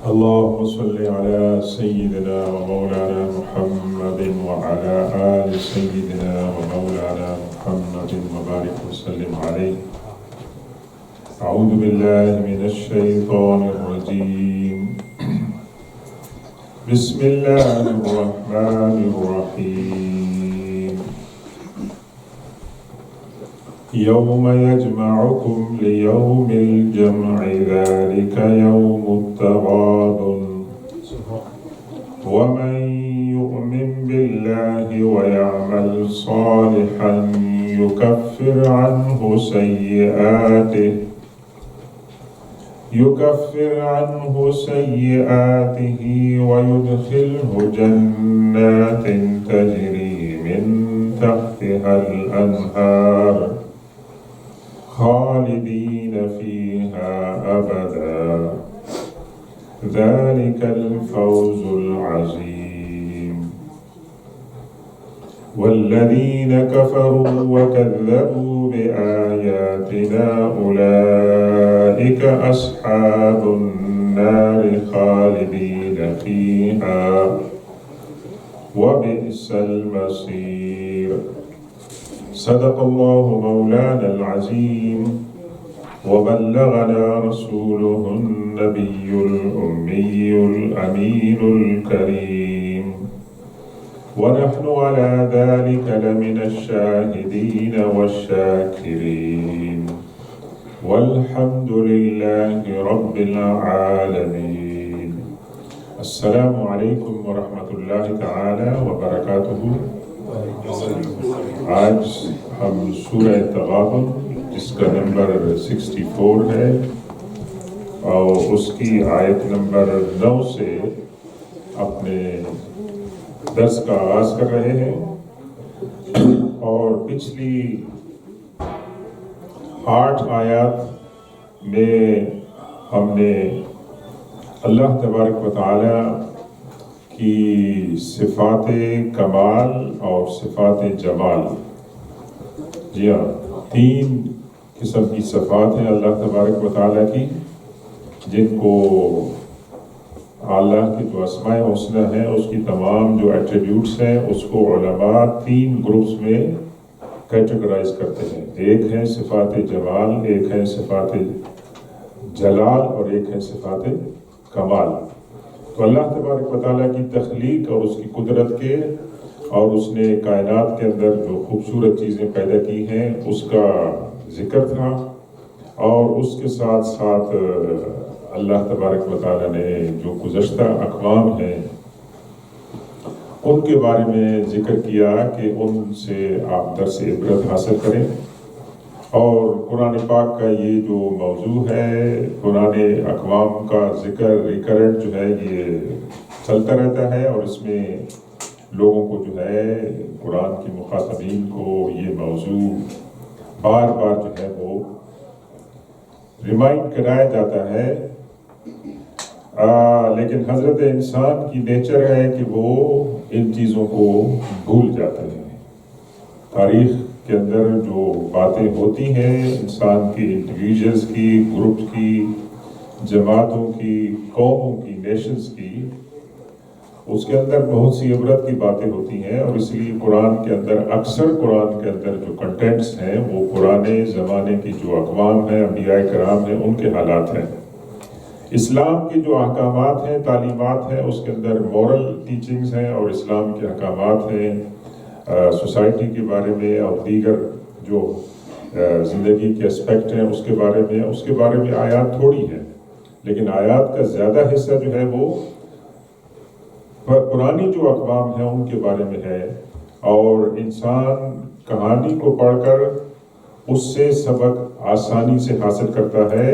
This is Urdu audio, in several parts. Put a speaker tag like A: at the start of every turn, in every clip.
A: اللهم صل على سيدنا ومولانا محمد وعلى آل سيدنا ومولانا محمد وبارك وسلم عليه. أعوذ بالله من الشيطان الرجيم. بسم الله الرحمن الرحيم. يوم يجمعكم ليوم الجمع ذلك يوم التغابن ومن يؤمن بالله ويعمل صالحا يكفر عنه سيئاته ويدخله جنات تجري من تحتها الأنهار خالدين فيها أبدا ذلك الفوز العظيم. والذين كفروا وكذبوا بآياتنا أولئك أصحاب النار خالدين فيها وبئس المصير. صدق الله مولانا العظيم وبلغنا رسوله النبي الأمي الأمين الكريم ونحن على ذلك لمن الشاهدين والشاكرين والحمد لله رب العالمين. السلام عليكم ورحمة الله تعالى وبركاته. آج ہم سورہ تغابن جس کا نمبر 64 ہے اور اس کی آیت نمبر 9 سے اپنے درس کا آغاز کر رہے ہیں. اور پچھلی 8 آیات میں ہم نے اللہ تبارک و تعالی کی صفات کمال اور صفات جمال، جی ہاں 3 قسم کی صفات ہیں اللہ تبارک و تعالیٰ کی، جن کو اللہ کی جو اسماء حسنہ ہیں اس کی تمام جو ایٹریبیوٹس ہیں اس کو علماء 3 گروپس میں کیٹیگرائز کرتے ہیں. ایک ہے صفات جمال، ایک ہے صفات جلال اور ایک ہے صفات کمال. تو اللہ تبارک و تعالیٰ کی تخلیق اور اس کی قدرت کے اور اس نے کائنات کے اندر جو خوبصورت چیزیں پیدا کی ہیں اس کا ذکر تھا، اور اس کے ساتھ ساتھ اللہ تبارک و تعالیٰ نے جو گزشتہ اقوام ہیں ان کے بارے میں ذکر کیا کہ ان سے آپ درس عبرت حاصل کریں. اور قرآن پاک کا یہ جو موضوع ہے پرانے اقوام کا ذکر ریکرنٹ جو ہے یہ چلتا رہتا ہے، اور اس میں لوگوں کو جو ہے قرآن کی مخاطبین کو یہ موضوع بار بار جو ہے وہ ریمائنڈ کرایا جاتا ہے. لیکن حضرت انسان کی نیچر ہے کہ وہ ان چیزوں کو بھول جاتے ہیں. تاریخ کے اندر جو باتیں ہوتی ہیں انسان کی، انڈیویجولز کی، گروپس کی، جماعتوں کی، قوموں کی، نیشنز کی، اس کے اندر بہت سی عبرت کی باتیں ہوتی ہیں. اور اس لیے قرآن کے اندر اکثر قرآن کے اندر جو کنٹینٹس ہیں وہ پرانے زمانے کی جو اقوام ہیں، انبیاء کرام ہیں، ان کے حالات ہیں. اسلام کے جو احکامات ہیں، تعلیمات ہیں، اس کے اندر مورل ٹیچنگز ہیں اور اسلام کے احکامات ہیں سوسائٹی کے بارے میں اور دیگر جو زندگی کے اسپیکٹ ہیں اس کے بارے میں آیات تھوڑی ہیں. لیکن آیات کا زیادہ حصہ جو ہے وہ پرانی جو اقوام ہیں ان کے بارے میں ہے. اور انسان کہانی کو پڑھ کر اس سے سبق آسانی سے حاصل کرتا ہے.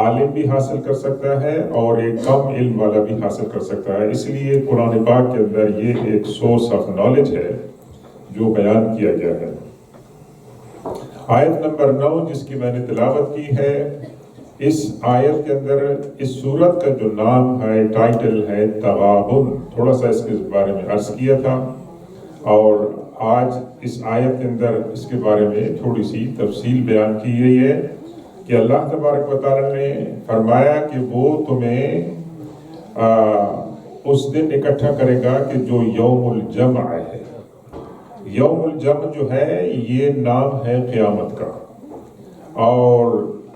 A: عالم بھی حاصل کر سکتا ہے اور ایک کم علم والا بھی حاصل کر سکتا ہے. اس لیے قرآن پاک کے اندر یہ ایک سورس آف نالج ہے جو بیان کیا گیا ہے. آیت نمبر 9 جس کی میں نے تلاوت کی ہے، اس آیت کے اندر اس سورت کا جو نام ہے، ٹائٹل ہے تغابن. تھوڑا سا اس کے بارے میں عرض کیا تھا اور آج اس آیت کے اندر اس کے بارے میں تھوڑی سی تفصیل بیان کی گئی ہے کہ اللہ تبارک و تعالیٰ نے فرمایا کہ وہ تمہیں اس دن اکٹھا کرے گا کہ جو یوم الجمع ہے. یوم الجمع جو ہے یہ نام ہے قیامت کا، اور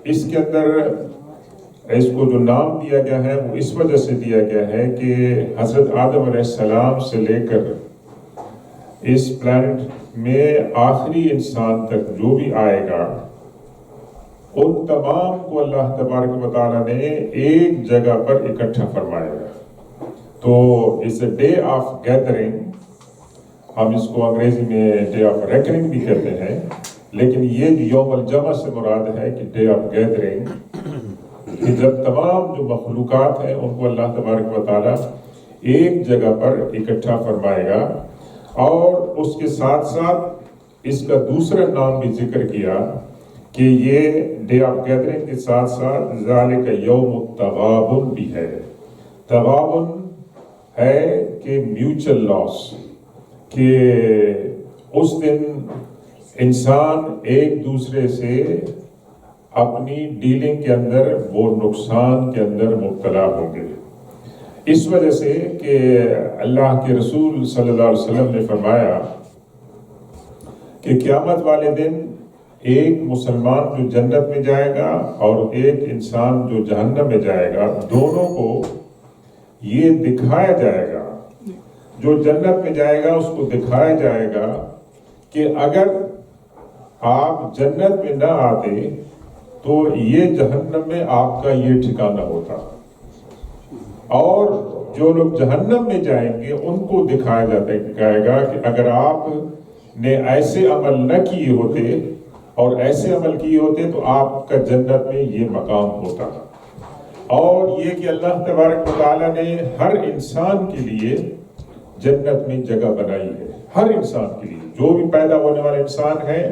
A: اس کے اندر اس کو جو نام دیا گیا ہے وہ اس وجہ سے دیا گیا ہے کہ حضرت آدم علیہ السلام سے لے کر اس پلانٹ میں آخری انسان تک جو بھی آئے گا ان تمام کو اللہ تبارک و تعالیٰ نے ایک جگہ پر اکٹھا فرمائے گا. تو اس ڈے آف گیدرنگ، ہم اس کو انگریزی میں ڈے آف ریکننگ بھی کہتے ہیں، لیکن یہ یوم الجمع سے مراد ہے کہ ڈے آف گیدرنگ، کہ جب تمام جو مخلوقات ہیں ان کو اللہ تبارک و تعالیٰ ایک جگہ پر اکٹھا فرمائے گا. اور اس کے ساتھ ساتھ اس کا دوسرا نام بھی ذکر کیا کہ یہ ڈے آف گیدرنگ کے ساتھ ساتھ ذالک یوم التغابن بھی ہے. تغابن ہے کہ میوچل لاس، کہ اس دن انسان ایک دوسرے سے اپنی ڈیلنگ کے اندر وہ نقصان کے اندر مبتلا ہوں گے. اس وجہ سے کہ اللہ کے رسول صلی اللہ علیہ وسلم نے فرمایا کہ قیامت والے دن ایک مسلمان جو جنت میں جائے گا اور ایک انسان جو جہنم میں جائے گا، دونوں کو یہ دکھایا جائے گا. جو جنت میں جائے گا اس کو دکھایا جائے گا کہ اگر آپ جنت میں نہ آتے تو یہ جہنم میں آپ کا یہ ٹھکانہ ہوتا. اور جو لوگ جہنم میں جائیں گے ان کو دکھایا جائے گا کہ اگر آپ نے ایسے عمل نہ کیے ہوتے اور ایسے عمل کیے ہوتے تو آپ کا جنت میں یہ مقام ہوتا. اور یہ کہ اللہ تبارک و تعالیٰ نے ہر انسان کے لیے جنت میں جگہ بنائی ہے. ہر انسان کے لیے، جو بھی پیدا ہونے والے انسان ہے،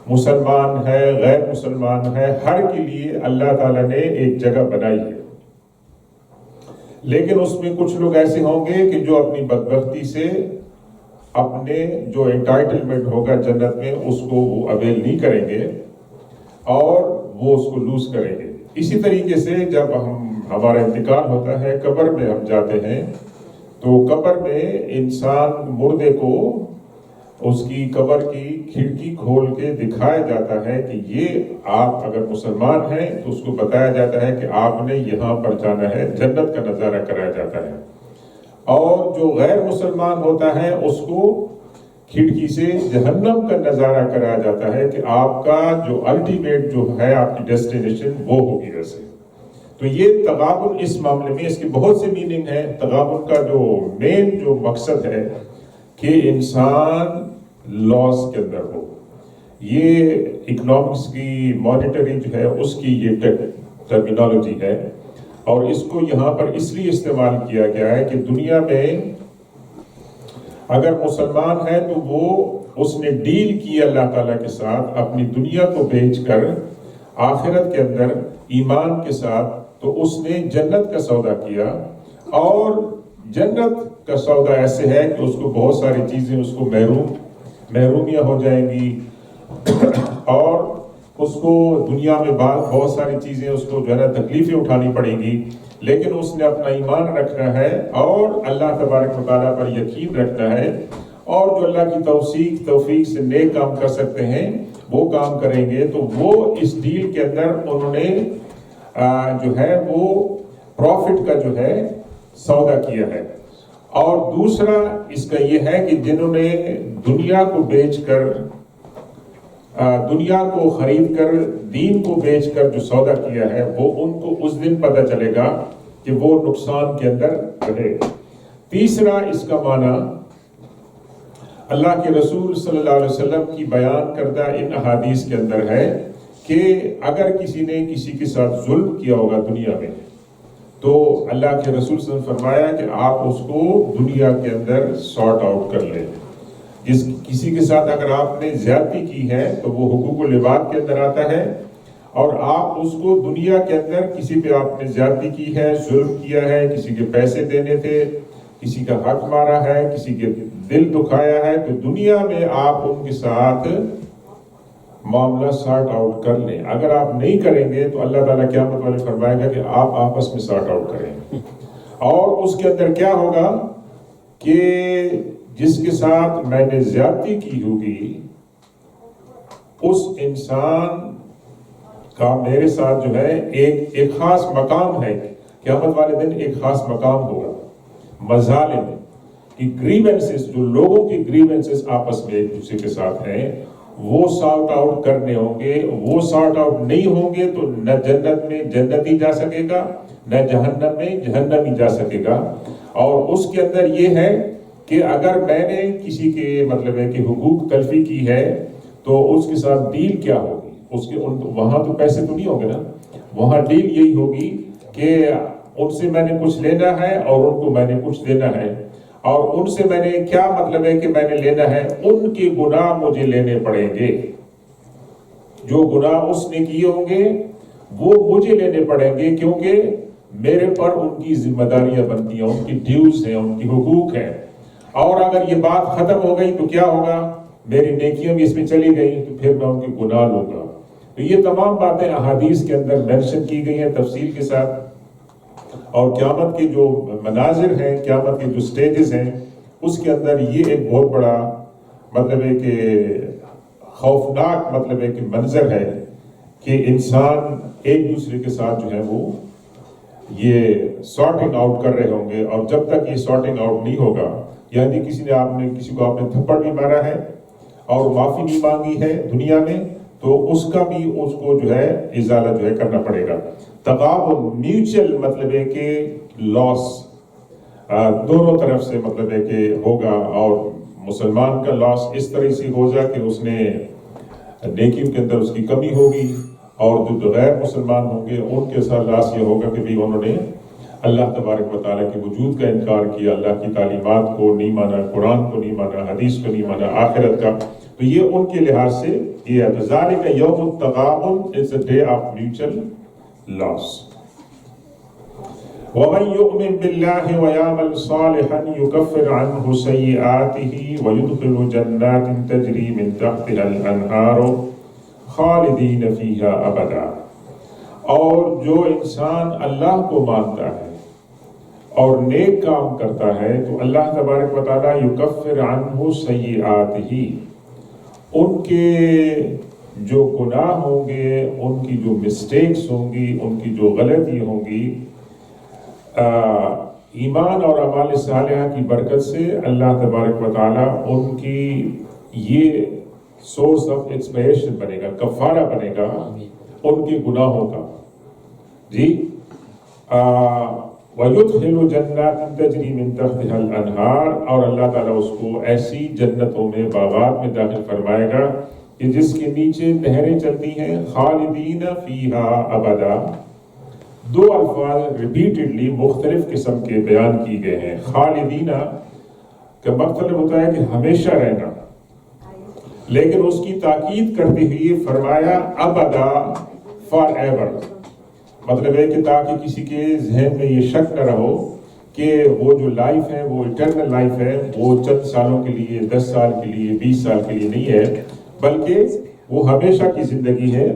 A: مسلمان ہے، غیر مسلمان ہے، ہر کے لیے اللہ تعالیٰ نے ایک جگہ بنائی ہے. لیکن اس میں کچھ لوگ ایسے ہوں گے کہ جو اپنی بدبختی سے اپنے جو انٹائٹلمنٹ ہوگا جنت میں اس کو وہ اویل نہیں کریں گے اور وہ اس کو لوز کریں گے. اسی طریقے سے جب ہمارا انتقال ہوتا ہے، قبر میں ہم جاتے ہیں، تو قبر میں انسان مردے کو اس کی قبر کی کھڑکی کھول کے دکھایا جاتا ہے کہ یہ آپ اگر مسلمان ہیں تو اس کو بتایا جاتا ہے کہ آپ نے یہاں پر جانا ہے، جنت کا نظارہ کرایا جاتا ہے. اور جو غیر مسلمان ہوتا ہے اس کو کھڑکی سے جہنم کا نظارہ کرایا جاتا ہے کہ آپ کا جو الٹیمیٹ جو ہے آپ کی ڈیسٹینیشن وہ ہوگی. ویسے تو یہ تغابن اس معاملے میں اس کی بہت سی میننگ ہے. تغابن کا جو مین جو مقصد ہے کہ انسان لاس کے اندر ہو. یہ اکنامکس کی مانیٹری جو ہے اس کی یہ ٹرمینالوجی ہے، اور اس کو یہاں پر اس لیے استعمال کیا گیا ہے کہ دنیا میں اگر مسلمان ہے تو وہ اس نے ڈیل کی اللہ تعالیٰ کے ساتھ اپنی دنیا کو بیچ کر آخرت کے اندر ایمان کے ساتھ، تو اس نے جنت کا سودا کیا. اور جنت کا سودا ایسے ہے کہ اس کو بہت ساری چیزیں اس کو محرومیاں ہو جائیں گی، اور اس کو دنیا میں بہت ساری چیزیں اس کو جو ہے نا تکلیفیں اٹھانی پڑیں گی. لیکن اس نے اپنا ایمان رکھنا ہے اور اللہ تبارک و تعالیٰ پر یقین رکھنا ہے، اور جو اللہ کی توفیق سے نیک کام کر سکتے ہیں وہ کام کریں گے. تو وہ اس ڈیل کے اندر انہوں نے جو ہے وہ پروفٹ کا جو ہے سودا کیا ہے. اور دوسرا اس کا یہ ہے کہ جنہوں نے دنیا کو بیچ کر، دنیا کو خرید کر دین کو بیچ کر جو سودا کیا ہے، وہ ان کو اس دن پتہ چلے گا کہ وہ نقصان کے اندر رہے. تیسرا اس کا معنی اللہ کے رسول صلی اللہ علیہ وسلم کی بیان کردہ ان احادیث کے اندر ہے کہ اگر کسی نے کسی کے ساتھ ظلم کیا ہوگا دنیا میں، تو اللہ کے رسول صلی اللہ علیہ وسلم نے فرمایا کہ آپ اس کو دنیا کے اندر سارٹ آؤٹ کر لیں. کسی کے ساتھ اگر آپ نے زیادتی کی ہے تو وہ حقوق العباد کے اندر آتا ہے، اور آپ اس کو دنیا کے اندر کسی پہ آپ نے زیادتی کی ہے، ظلم کیا ہے، کسی کے پیسے دینے تھے، کسی کا حق مارا ہے، کسی کے دل دکھایا ہے، تو دنیا میں آپ ان کے ساتھ معاملہ سارٹ آؤٹ کر لیں. اگر آپ نہیں کریں گے تو اللہ تعالیٰ قیامت والے فرمائے گا کہ آپ آپس میں سارٹ آؤٹ کریں. اور اس کے اندر کیا ہوگا کہ جس کے ساتھ میں نے زیادتی کی ہوگی اس انسان کا میرے ساتھ جو ہے ایک خاص مقام ہے، قیامت والے دن ایک خاص مقام ہوگا۔ مظالم کی گریونسز، جو لوگوں کی گریونسز آپس میں ایک دوسرے کے ساتھ ہیں، وہ سارٹ آؤٹ کرنے ہوں گے۔ وہ سارٹ آؤٹ نہیں ہوں گے تو نہ جنت میں جنتی جا سکے گا، نہ جہنم میں جہنمی جا سکے گا۔ اور اس کے اندر یہ ہے کہ اگر میں نے کسی کے مطلب ہے کہ حقوق تلفی کی ہے تو اس کے ساتھ ڈیل کیا ہوگی؟ اس کے وہاں تو پیسے تو نہیں ہوں گے نا، وہاں ڈیل یہی ہوگی کہ ان سے میں نے کچھ لینا ہے اور ان کو میں نے کچھ دینا ہے، اور ان سے میں نے کیا مطلب ہے کہ میں نے لینا ہے، ان کے گناہ مجھے لینے پڑیں گے۔ جو گناہ اس نے کیے ہوں گے وہ مجھے لینے پڑیں گے، کیونکہ میرے پر ان کی ذمہ داریاں بنتی ہیں، ان کی ڈیوز ہیں، ان کی حقوق ہیں۔ اور اگر یہ بات ختم ہو گئی تو کیا ہوگا؟ میری نیکیاں بھی اس میں چلی گئی تو پھر میں ان کے گناہ لوں گا۔ تو یہ تمام باتیں احادیث کے اندر مینشن کی گئی ہیں تفصیل کے ساتھ، اور قیامت کے جو مناظر ہیں، قیامت کے جو سٹیجز ہیں، اس کے اندر یہ ایک بہت بڑا مطلب ہے کہ خوفناک مطلب ہے کہ منظر ہے کہ انسان ایک دوسرے کے ساتھ جو ہے وہ یہ سارٹنگ آؤٹ کر رہے ہوں گے، اور جب تک یہ سارٹنگ آؤٹ نہیں ہوگا، یعنی کسی کو آپ نے تھپڑ بھی مارا ہے اور معافی نہیں مانگی ہے دنیا میں، تو اس کا بھی اس کو جو ہے ازالہ جو ہے کرنا پڑے گا۔ تغابن میوچل مطلب ہے کہ لاس دونوں طرف سے مطلب ہے کہ ہوگا، اور مسلمان کا لاس اس طرح سے ہو جائے کہ اس نے نیکیوں کے اندر اس کی کمی ہوگی، اور جو غیر مسلمان ہوں گے ان کے ساتھ لاس یہ ہوگا کہ بھی انہوں نے اللہ تبارک و تعالیٰ کے وجود کا انکار کیا، اللہ کی تعلیمات کو نہیں مانا، قرآن کو نہیں مانا، حدیث کو نہیں مانا، آخرت کا۔ تو یہ ان کے لحاظ سے یہ ہے۔ ذالک یوم التغابن، it's a day of mutual loss۔ وَمَن يُؤْمِن بِاللَّهِ وَيَعْمَلْ صَالِحًا يُكَفِّرْ عَنْهُ سَيِّئَاتِهِ وَيُدْخِلْهُ جَنَّاتٍ تَجْرِي مِن تَحْتِهَا الْأَنْهَارُ خَالِدِينَ فِيهَا أَبَدًا۔ اور جو انسان اللہ کو مانتا ہے اور نیک کام کرتا ہے تو اللہ تبارک و تعالیٰ یکفر عنہ سیئاتہ، ان کے جو گناہ ہوں گے، ان کی جو مسٹیکس ہوں گی، ان کی جو غلطی ہوں گی، ایمان اور اعمال صالحہ کی برکت سے اللہ تبارک و تعالیٰ ان کی یہ سورس آف ایکسپیشن بنے گا، کفارہ بنے گا ان کے گناہوں کا۔ جی وَيُدْخِلُ جَنَّاتٍ تَجْرِي مِن تَحْتِهَا الْأَنْهَارُ، اور اللہ تعالیٰ اس کو ایسی جنتوں میں، باغات میں داخل فرمائے گا کہ جس کے نیچے نہریں چلتی ہیں، خالدین فیہا ابدا۔ دو الفاظ ریپیٹڈلی مختلف قسم کے بیان کی گئے ہیں۔ خالدین کا مطلب ہوتا ہے کہ ہمیشہ رہنا، لیکن اس کی تاکید کرتے ہوئے فرمایا ابدا، فار ایور، مطلب ہے کہ تاکہ کسی کے ذہن میں یہ شک نہ رہو کہ وہ جو لائف ہے وہ اٹرنل لائف ہے، وہ چند سالوں کے لیے، 10 سال کے لیے، 20 سال کے لیے نہیں ہے، بلکہ وہ ہمیشہ کی زندگی ہے،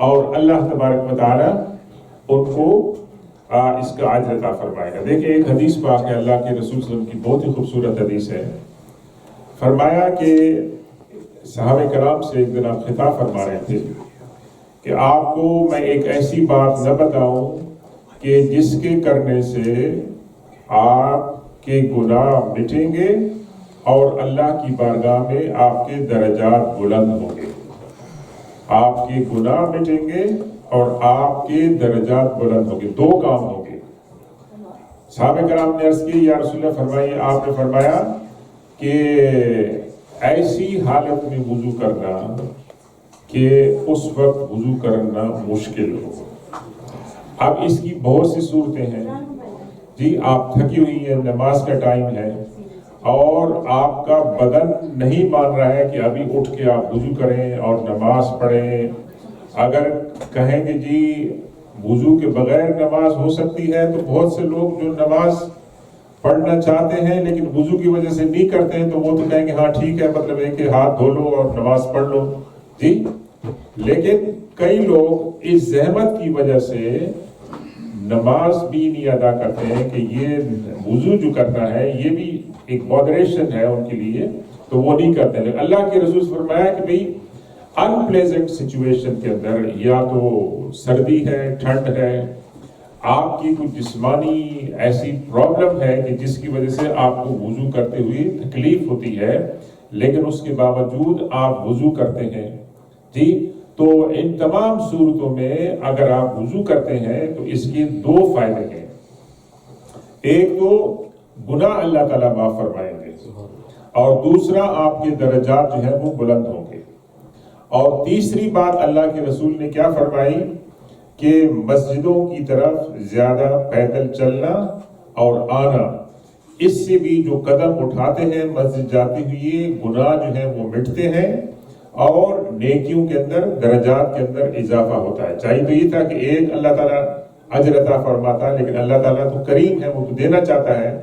A: اور اللہ تبارک و تعالیٰ ان کو اس کا اجر عطا فرمائے گا۔ دیکھیں ایک حدیث پاک ہے، اللہ کے رسول صلی اللہ علیہ وسلم کی بہت ہی خوبصورت حدیث ہے۔ فرمایا کہ صحابہ کرام سے ایک دن آپ خطاب فرما رہے تھے کہ آپ کو میں ایک ایسی بات نہ بتاؤں کہ جس کے کرنے سے آپ کے گناہ مٹیں گے اور اللہ کی بارگاہ میں آپ کے درجات بلند ہوں گے۔ آپ کے گناہ مٹیں گے اور آپ کے درجات بلند ہوں گے، دو کام ہوں گے۔ صحابہ کرام نے عرض کی یا رسول اللہ فرمائیے، آپ نے فرمایا کہ ایسی حالت میں وضو کرنا کہ اس وقت وضو کرنا مشکل ہو۔ اب اس کی بہت سی صورتیں ہیں جی، آپ تھکی ہوئی ہیں، نماز کا ٹائم ہے اور آپ کا بدن نہیں مان رہا ہے کہ ابھی اٹھ کے آپ وضو کریں اور نماز پڑھیں۔ اگر کہیں گے جی وضو کے بغیر نماز ہو سکتی ہے، تو بہت سے لوگ جو نماز پڑھنا چاہتے ہیں لیکن وضو کی وجہ سے نہیں کرتے ہیں، تو وہ تو کہیں گے ہاں ٹھیک ہے، مطلب ہے کہ ہاتھ دھو لو اور نماز پڑھ لو جی۔ لیکن کئی لوگ اس زحمت کی وجہ سے نماز بھی نہیں ادا کرتے ہیں کہ یہ وضو جو کرنا ہے یہ بھی ایک مودریشن ہے ان کے لیے، تو وہ نہیں کرتے. لیکن اللہ کے رسول سے فرمایا کہ بھئی انپلیزنٹ سچویشن کے اندر، یا تو سردی ہے، ٹھنڈ ہے، آپ کی کوئی جسمانی ایسی پرابلم ہے کہ جس کی وجہ سے آپ کو وضو کرتے ہوئے تکلیف ہوتی ہے، لیکن اس کے باوجود آپ وضو کرتے ہیں جی، تو ان تمام صورتوں میں اگر آپ وضو کرتے ہیں تو اس کے دو فائدے ہیں. ایک تو گناہ اللہ تعالیٰ معاف فرمائیں گے، اور دوسرا آپ کے درجات جو ہیں وہ بلند ہوں گے. اور تیسری بات اللہ کے رسول نے کیا فرمائی کہ مسجدوں کی طرف زیادہ پیدل چلنا اور آنا، اس سے بھی جو قدم اٹھاتے ہیں مسجد جاتے ہوئے گناہ جو ہیں وہ مٹتے ہیں اور نیکیوں کے اندر، درجات کے اندر اضافہ ہوتا ہے. چاہیے تو یہ تھا کہ ایک اللہ تعالیٰ اجر عطا فرماتا، لیکن اللہ تعالیٰ تو کریم ہے، وہ تو دینا چاہتا ہے،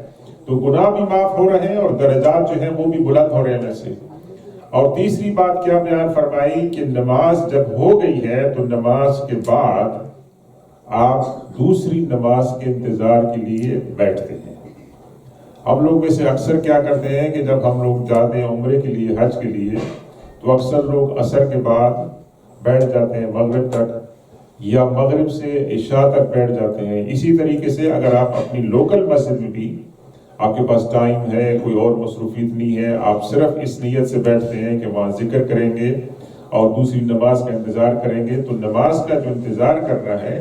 A: تو گناہ بھی معاف ہو رہے ہیں اور درجات جو ہیں وہ بھی بلند ہو رہے ہیں ویسے. اور تیسری بات کیا بیان فرمائی کہ نماز جب ہو گئی ہے تو نماز کے بعد آپ دوسری نماز کے انتظار کے لیے بیٹھتے ہیں. ہم لوگ میں سے اکثر کیا کرتے ہیں کہ جب ہم لوگ جاتے ہیں عمرے کے لیے، حج کے لیے، تو اکثر لوگ عصر کے بعد بیٹھ جاتے ہیں مغرب تک، یا مغرب سے عشاء تک بیٹھ جاتے ہیں. اسی طریقے سے اگر آپ اپنی لوکل مسجد میں بھی آپ کے پاس ٹائم ہے، کوئی اور مصروفیت نہیں ہے، آپ صرف اس نیت سے بیٹھتے ہیں کہ وہاں ذکر کریں گے اور دوسری نماز کا انتظار کریں گے، تو نماز کا جو انتظار کرنا ہے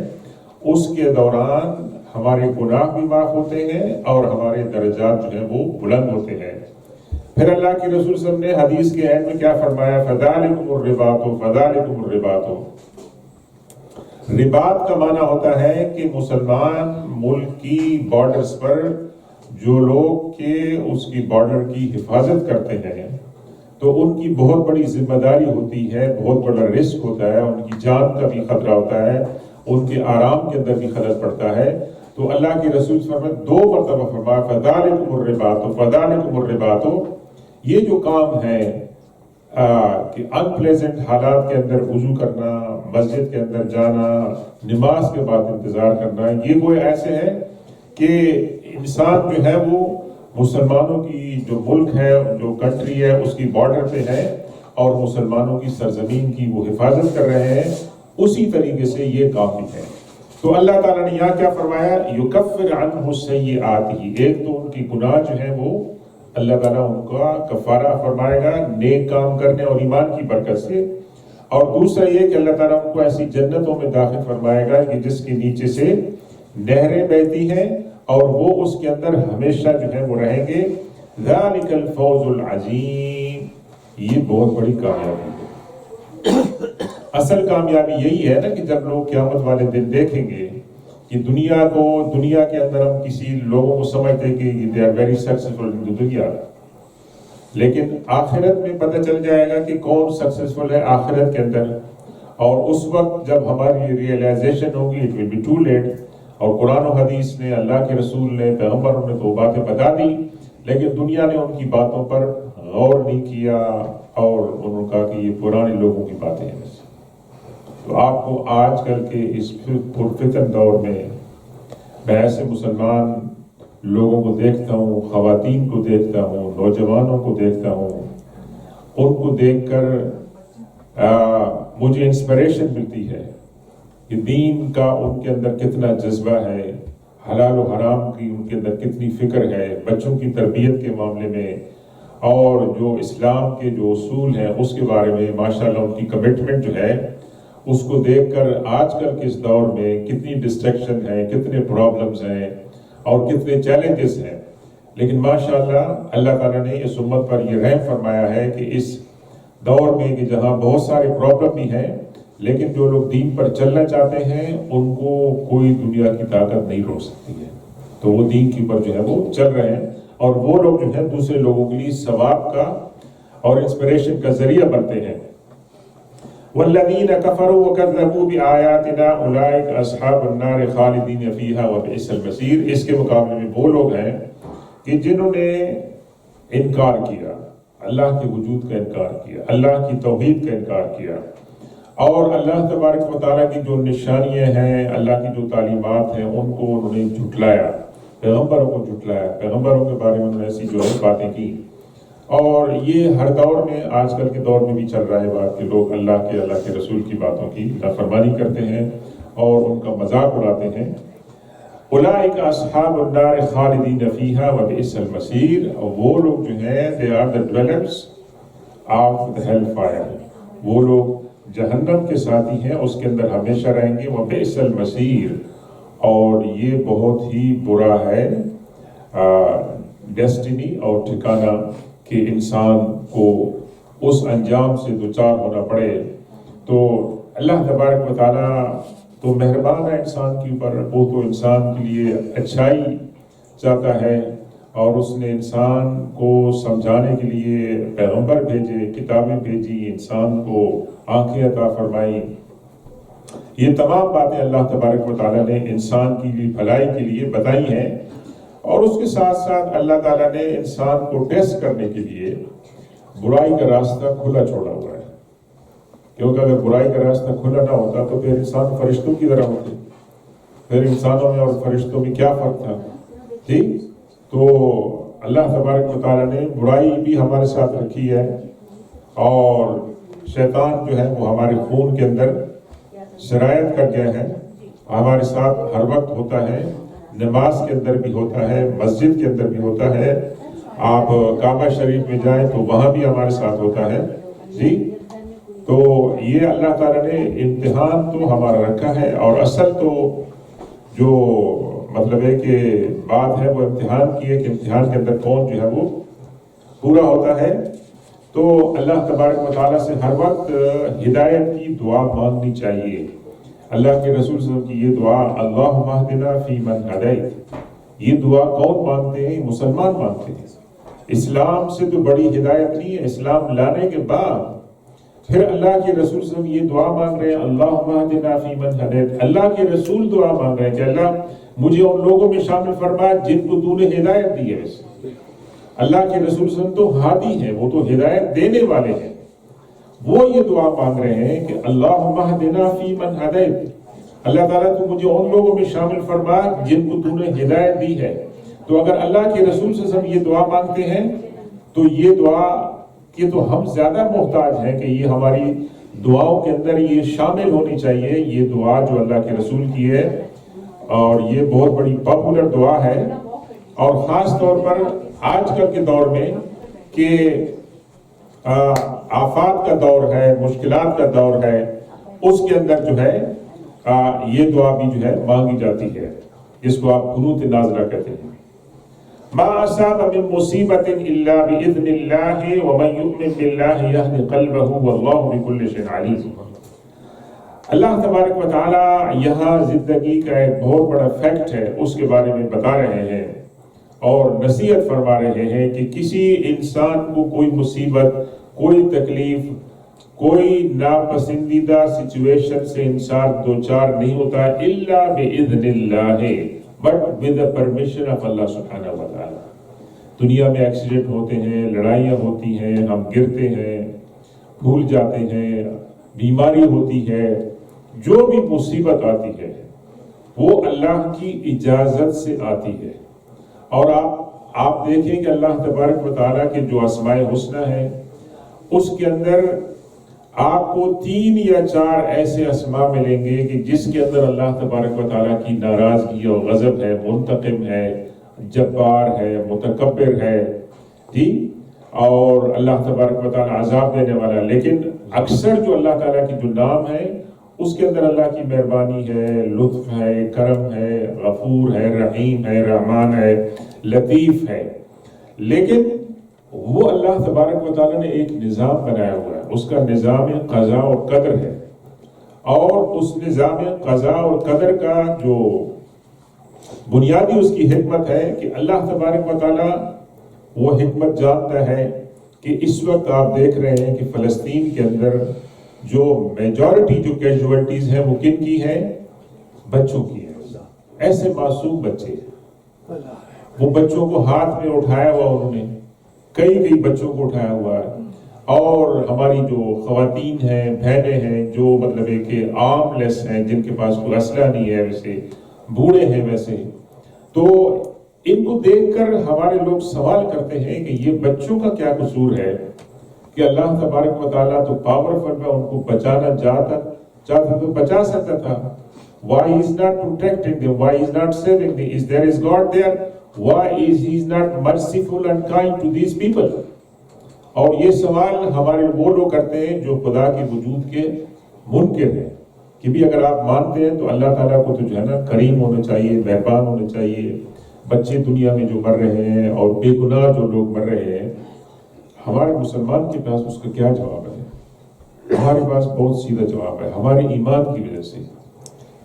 A: اس کے دوران ہمارے گناہ بھی معاف ہوتے ہیں اور ہمارے درجات جو ہیں وہ بلند ہوتے ہیں. پھر اللہ کے رسول صلی اللہ علیہ وسلم نے حدیث کے اینڈ میں کیا فرمایا؟ فَذَلِكُمُ الرِّبَاطُ فَذَلِكُمُ الرِّبَاطُ. رباط کا معنی ہوتا ہے کہ مسلمان ملک کی بارڈرز پر جو لوگ کہ اس کی بارڈر کی حفاظت کرتے ہیں تو ان کی بہت بڑی ذمہ داری ہوتی ہے، بہت بڑا رسک ہوتا ہے، ان کی جان کا بھی خطرہ ہوتا ہے، ان کے آرام کے اندر بھی خطر پڑتا ہے. تو اللہ کے رسول صلی اللہ علیہ وسلم 2 مرتبہ فرمایا فَذَلِكُمُ الرِّبَاطُ فَذَلِكُمُ الرِّبَاطُ. یہ جو کام ہے کہ انپلیزنٹ حالات کے اندر وضو کرنا، مسجد کے اندر جانا، نماز کے بعد انتظار کرنا، یہ وہ ایسے ہے کہ انسان جو ہے وہ مسلمانوں کی جو ملک ہے، جو کنٹری ہے، اس کی بارڈر پہ ہے اور مسلمانوں کی سرزمین کی وہ حفاظت کر رہے ہیں، اسی طریقے سے یہ کام بھی ہے. تو اللہ تعالیٰ نے یہاں کیا فرمایا؟ یکفر عنہ السیئات. ایک تو ان کی گناہ جو ہے وہ اللہ تعالیٰ ان کا کفارہ فرمائے گا نیک کام کرنے اور ایمان کی برکت سے، اور دوسرا یہ کہ اللہ تعالیٰ ان کو ایسی جنتوں میں داخل فرمائے گا کہ جس کے نیچے سے نہریں بہتی ہیں اور وہ اس کے اندر ہمیشہ جو ہے وہ رہیں گے. ذالک الفوز العظیم. یہ بہت بڑی کامیابی ہے. اصل کامیابی یہی ہے نا کہ جب لوگ قیامت والے دن دیکھیں گے کہ دنیا کے اندر ہم کسی لوگوں کو سمجھتے ہیں کہ they are very successful in the دنیا، لیکن آخرت میں پتہ چل جائے گا کہ کون سکسیسفل ہے آخرت کے اندر، اور اس وقت جب ہماری ریئلائزیشن ہوگی it will be too late. اور قرآن و حدیث نے، اللہ کے رسول نے، پیغمبروں نے تو باتیں بتا دی، لیکن دنیا نے ان کی باتوں پر غور نہیں کیا اور انہوں نے کہا کہ یہ پرانے لوگوں کی باتیں ہیں. تو آپ کو آج کل کے اس پرفتن دور میں ایسے مسلمان لوگوں کو دیکھتا ہوں، خواتین کو دیکھتا ہوں، نوجوانوں کو دیکھتا ہوں، ان کو دیکھ کر مجھے انسپریشن ملتی ہے کہ دین کا ان کے اندر کتنا جذبہ ہے، حلال و حرام کی ان کے اندر کتنی فکر ہے، بچوں کی تربیت کے معاملے میں اور جو اسلام کے جو اصول ہیں اس کے بارے میں ماشاءاللہ ان کی کمٹمنٹ جو ہے، اس کو دیکھ کر آج کل کے اس دور میں کتنی ڈسٹریکشن ہے، کتنے پرابلمز ہیں اور کتنے چیلنجز ہیں، لیکن ماشاءاللہ اللہ تعالیٰ نے اس امت پر یہ رحم فرمایا ہے کہ اس دور میں کہ جہاں بہت سارے پرابلم بھی ہیں، لیکن جو لوگ دین پر چلنا چاہتے ہیں ان کو کوئی دنیا کی طاقت نہیں روک سکتی ہے، تو وہ دین کی پر جو ہے وہ چل رہے ہیں، اور وہ لوگ جو ہیں دوسرے لوگوں کے لیے ثواب کا اور انسپریشن کا ذریعہ بنتے ہیں. والذین کفروا وکذبوا بآیاتنا اولئک اصحاب النار خالدین فیہا وبئس المصیر. اس کے مقابلے میں وہ لوگ ہیں کہ جنہوں نے انکار کیا، اللہ کے وجود کا انکار کیا، اللہ کی توحید کا انکار کیا اور اللہ تبارک و تعالیٰ کی جو نشانیاں ہیں، اللہ کی جو تعلیمات ہیں، ان کو انہوں نے جھٹلایا، پیغمبروں کو جھٹلایا، پیغمبروں کے بارے میں انہوں نے ایسی جو ہے باتیں کی. اور یہ ہر دور میں، آج کل کے دور میں بھی چل رہا ہے بات کہ لوگ اللہ کے رسول کی باتوں کی نافرمانی کرتے ہیں اور ان کا مذاق اڑاتے ہیں. اولئک اصحاب النار خالدین فیہا وبئس المصیر، وہ لوگ جو ہیں they are the dwellers of the hell fire، وہ لوگ جہنم کے ساتھی ہیں، اس کے اندر ہمیشہ رہیں گے. وبئس المصیر، اور یہ بہت ہی برا ہے ڈیسٹنی اور ٹھکانہ کہ انسان کو اس انجام سے دوچار ہونا پڑے. تو اللہ تبارک و تعالیٰ تو مہربان ہے انسان کے اوپر، وہ تو انسان کے لیے اچھائی چاہتا ہے، اور اس نے انسان کو سمجھانے کے لیے پیغمبر بھیجے، کتابیں بھیجی، انسان کو آنکھیں عطا فرمائی. یہ تمام باتیں اللہ تبارک و تعالیٰ نے انسان کی بھلائی کے لیے بتائی ہیں. اور اس کے ساتھ ساتھ اللہ تعالیٰ نے انسان کو ٹیسٹ کرنے کے لیے برائی کا راستہ کھلا چھوڑا ہوا ہے، کیونکہ اگر برائی کا راستہ کھلا نہ ہوتا تو پھر انسان فرشتوں کی طرح ہوتے، پھر انسانوں میں اور فرشتوں میں کیا فرق تھا؟ جی، تو اللہ تبارک و تعالیٰ نے برائی بھی ہمارے ساتھ رکھی ہے، اور شیطان جو ہے وہ ہمارے خون کے اندر سرایت کر گیا ہے، ہمارے ساتھ ہر وقت ہوتا ہے، نماز کے اندر بھی ہوتا ہے، مسجد کے اندر بھی ہوتا ہے، آپ کعبہ شریف میں جائیں تو وہاں بھی ہمارے ساتھ ہوتا ہے. جی، تو یہ اللہ تعالیٰ نے امتحان تو ہمارا رکھا ہے، اور اصل تو جو مطلب ہے کہ بات ہے وہ امتحان کی ہے کہ امتحان کے اندر کون جو ہے وہ پورا ہوتا ہے. تو اللہ تبارک و تعالیٰ سے ہر وقت ہدایت کی دعا مانگنی چاہیے. اللہ کے رسول صلی اللہ علیہ وسلم کی یہ دعا اللہم اہدنا فی من ہدیت، یہ دعا کون مانگتے ہیں؟ مسلمان مانگتے ہیں. اسلام سے تو بڑی ہدایت نہیں ہے، اسلام لانے کے بعد پھر اللہ کے رسول صلی اللہ علیہ وسلم یہ دعا مانگ رہے ہیں اللہم اہدنا فی من ہدیت. اللہ کے رسول دعا مانگ رہے ہیں کہ اللہ مجھے ان لوگوں میں شامل فرما جن کو تو نے ہدایت دی ہے. اللہ کے رسول صلی اللہ علیہ وسلم تو ہادی ہیں، وہ تو ہدایت دینے والے ہیں. وہ یہ دعا مانگ رہے ہیں کہ اللہم اہدنا فی من ہدیت، اللہ تعالیٰ تو مجھے ان لوگوں میں شامل فرما جن کو تو نے ہدایت دی ہے. تو اگر اللہ کے رسول صلی اللہ علیہ وسلم یہ دعا مانگتے ہیں تو یہ دعا کہ تو ہم زیادہ محتاج ہیں کہ یہ ہماری دعاؤں کے اندر یہ شامل ہونی چاہیے. یہ دعا جو اللہ کے رسول کی ہے، اور یہ بہت بڑی پاپولر دعا ہے، اور خاص طور پر آج کل کے دور میں کہ آفات کا دور ہے، مشکلات کا دور ہے، اس کے اندر جو ہے یہ دعا بھی جو ہے مانگی جاتی ہے، جس کو آپ قنوت نازلہ کہتے ہیں. ما اصاب من مصیبت الا باذن اللہ ومن یؤمن باللہ یہد قلبہ واللہ بکل شیء علیم. اللہ تبارک و تعالی یہاں زندگی کا ایک بہت بڑا فیکٹ ہے، اس کے بارے میں بتا رہے ہیں اور نصیحت فرما رہے ہیں کہ کسی انسان کو کوئی مصیبت، کوئی تکلیف، کوئی ناپسندیدہ سچویشن سے انسان دوچار نہیں ہوتا الا باذن اللہ، but with the permission of Allah سبحانہ و تعالی. دنیا میں ایکسیڈنٹ ہوتے ہیں، لڑائیاں ہوتی ہیں، ہم گرتے ہیں، بھول جاتے ہیں، بیماری ہوتی ہے، جو بھی مصیبت آتی ہے وہ اللہ کی اجازت سے آتی ہے. اور آپ دیکھیں کہ اللہ تبارک و تعالیٰ کے جو اسماء حسنی ہیں اس کے اندر آپ کو 3 یا 4 ایسے اسماء ملیں گے کہ جس کے اندر اللہ تبارک و تعالیٰ کی ناراضگی اور غضب ہے، منتقم ہے، جبار ہے، متکبر ہے، جی، اور اللہ تبارک و تعالیٰ عذاب دینے والا. لیکن اکثر جو اللہ تعالیٰ کی جو نام ہے اس کے اندر اللہ کی مہربانی ہے، لطف ہے، کرم ہے، غفور ہے، رحیم ہے، رحمان ہے، لطیف ہے. لیکن وہ اللہ تبارک و تعالیٰ نے ایک نظام بنایا ہوا ہے، اس کا نظام قضاء اور قدر ہے. اور اس نظام قضاء اور قدر کا جو بنیادی اس کی حکمت ہے کہ اللہ تبارک و تعالیٰ وہ حکمت جانتا ہے کہ اس وقت آپ دیکھ رہے ہیں کہ فلسطین کے اندر جو میجورٹی جو کیجوالٹیز ہیں وہ کن کی ہیں؟ بچوں کی ہیں. ایسے معصوم بچے ہیں، وہ بچوں کو ہاتھ میں اٹھایا ہوا، انہوں نے کئی بچوں کو اٹھایا ہوا ہے، اور ہماری جو خواتین ہیں، بہنیں ہیں، جو مطلب ہے کہ آرم لیس ہیں، جن کے پاس کوئی اسلحہ نہیں ہے، ویسے بوڑھے ہیں ویسے، تو ان کو دیکھ کر ہمارے لوگ سوال کرتے ہیں کہ یہ بچوں کا کیا قصور ہے کہ اللہ تبارک و تعالیٰ تو پاورفل ہے، ان کو بچانا چاہتا تو بچا سکتا تھا. Why he is not protecting them? Why he is not saving them? Is there is God there? Why is he not merciful and kind to these people? اور یہ سوال ہمارے وہ لوگ کرتے ہیں جو خدا کے وجود کے منکر ہیں کہ بھی اگر آپ مانتے ہیں تو اللہ تعالیٰ کو تو جو ہے نا کریم ہونا چاہیے، مہربان ہونا چاہیے. بچے دنیا میں جو مر رہے ہیں اور بے گناہ جو لوگ مر رہے ہیں، ہمارے مسلمان کے پاس اس کا کیا جواب ہے؟ ہمارے پاس بہت سیدھا جواب ہے، ہمارے ایمان کی وجہ سے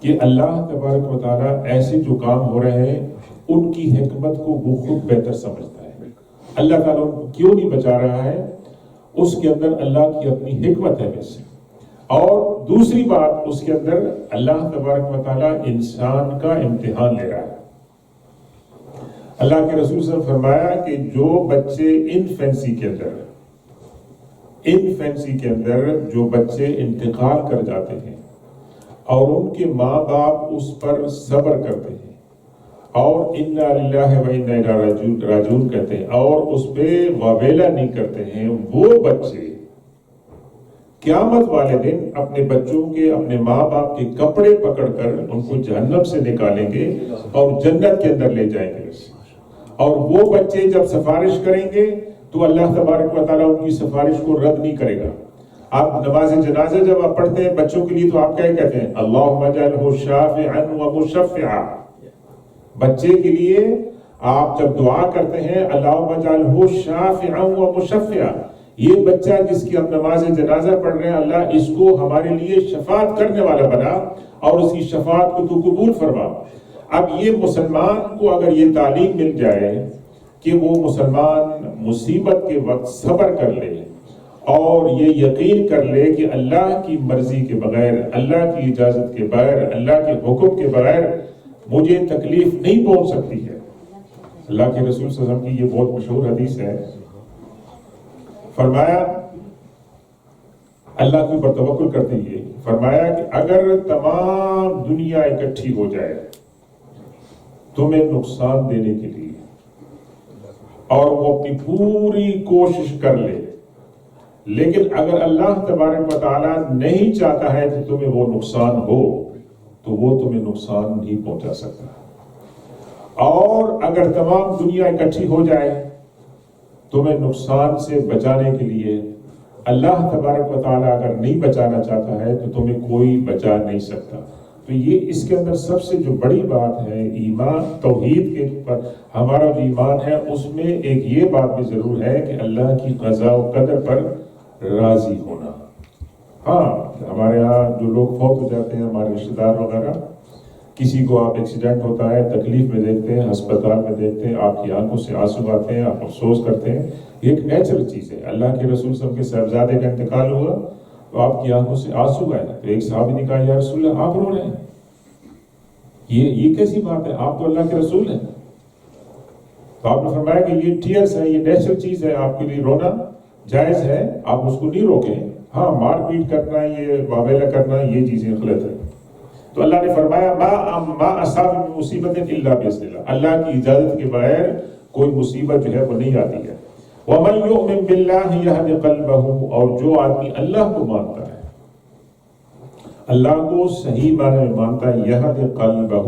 A: کہ اللہ تبارک و تعالیٰ ایسے جو کام ہو رہے ہیں ان کی حکمت کو وہ خود بہتر سمجھتا ہے. اللہ تعالیٰ ان کو کیوں نہیں بچا رہا ہے، اس کے اندر اللہ کی اپنی حکمت ہے ویسے. اور دوسری بات، اس کے اندر اللہ تبارک و تعالیٰ انسان کا امتحان لے رہا ہے. اللہ کے رسول صلی اللہ علیہ وسلم فرمایا کہ جو بچے انفینسی کے اندر جو بچے انتقال کر جاتے ہیں اور ان کے ماں باپ اس پر صبر کرتے ہیں اور انا للہ و انا الیہ راجعون کہتے ہیں اور اس پہ وابیلہ نہیں کرتے ہیں، وہ بچے قیامت والے دن اپنے بچوں کے، اپنے ماں باپ کے کپڑے پکڑ کر ان کو جہنم سے نکالیں گے اور جنت کے اندر لے جائیں گے. اور وہ بچے جب سفارش کریں گے تو اللہ تبارک و تعالیٰ ان کی سفارش کو رد نہیں کرے گا. آپ نماز جنازہ جب آپ پڑھتے ہیں بچوں کے لیے تو آپ کیا کہتے ہیں؟ اللہم اجعلہ شافعا و مشفعا. بچے کے لیے آپ جب دعا کرتے ہیں اللہم اجعلہ شافعا و مشفعا، یہ بچہ جس کی ہم نماز جنازہ پڑھ رہے ہیں، اللہ اس کو ہمارے لیے شفاعت کرنے والا بنا اور اس کی شفاعت کو تو قبول فرما. اب یہ مسلمان کو اگر یہ تعلیم مل جائے کہ وہ مسلمان مصیبت کے وقت صبر کر لے اور یہ یقین کر لے کہ اللہ کی مرضی کے بغیر، اللہ کی اجازت کے بغیر، اللہ کے حکم کے بغیر مجھے تکلیف نہیں پہنچ سکتی ہے. اللہ کے رسول صلی اللہ علیہ وسلم کی یہ بہت مشہور حدیث ہے. فرمایا اللہ کے اوپر توکل کرتے ہوئے فرمایا کہ اگر تمام دنیا اکٹھی ہو جائے تمہیں نقصان دینے کے لیے اور وہ اپنی پوری کوشش کر لے، لیکن اگر اللہ تبارک و تعالیٰ نہیں چاہتا ہے کہ تمہیں وہ نقصان ہو تو وہ تمہیں نقصان نہیں پہنچا سکتا. اور اگر تمام دنیا اکٹھی ہو جائے تمہیں نقصان سے بچانے کے لیے اللہ تبارک و تعالیٰ اگر نہیں بچانا چاہتا ہے تو تمہیں کوئی بچا نہیں سکتا. تو یہ اس کے اندر سب سے جو بڑی بات ہے ایمان، توحید کے پر ہمارا جو ایمان ہے اس میں ایک یہ بات بھی ضرور ہے کہ اللہ کی قضاء و قدر پر راضی ہونا. ہاں ہمارے ہاں جو لوگ فوت ہو جاتے ہیں، ہمارے رشتہ دار وغیرہ، کسی کو آپ ایکسیڈنٹ ہوتا ہے، تکلیف میں دیکھتے ہیں، ہسپتال میں دیکھتے ہیں، آپ کی آنکھوں سے آنسو آتے ہیں، آپ افسوس کرتے ہیں. یہ ایک نیچرل چیز ہے. اللہ کے رسول صلی اللہ علیہ وسلم کے صاحبزادے کا انتقال ہوا تو آپ کی آنکھوں سے آنسو آئے تو ایک صحابی نے کہا یا رسول اللہ آپ رو رہے ہیں، یہ کیسی بات ہے، آپ تو اللہ کے رسول ہیں. تو آپ نے فرمایا کہ یہ ٹیئرز ہے، یہ نیچرل چیز ہے، آپ کے لیے رونا جائز ہے، آپ اس کو نہیں روکیں. ہاں مار پیٹ کرنا، یہ واویلا کرنا، یہ چیزیں غلط ہے. تو اللہ نے فرمایا ما اصاب من مصیبت الا باذن اللہ، اللہ کی اجازت کے بغیر کوئی مصیبت جو ہے وہ نہیں آتی ہے. ومن یؤمن باللہ یہد قلبہ، اور جو آدمی اللہ کو مانتا ہے، اللہ کو صحیح معنی میں مانتا ہے، یہد قلبہ،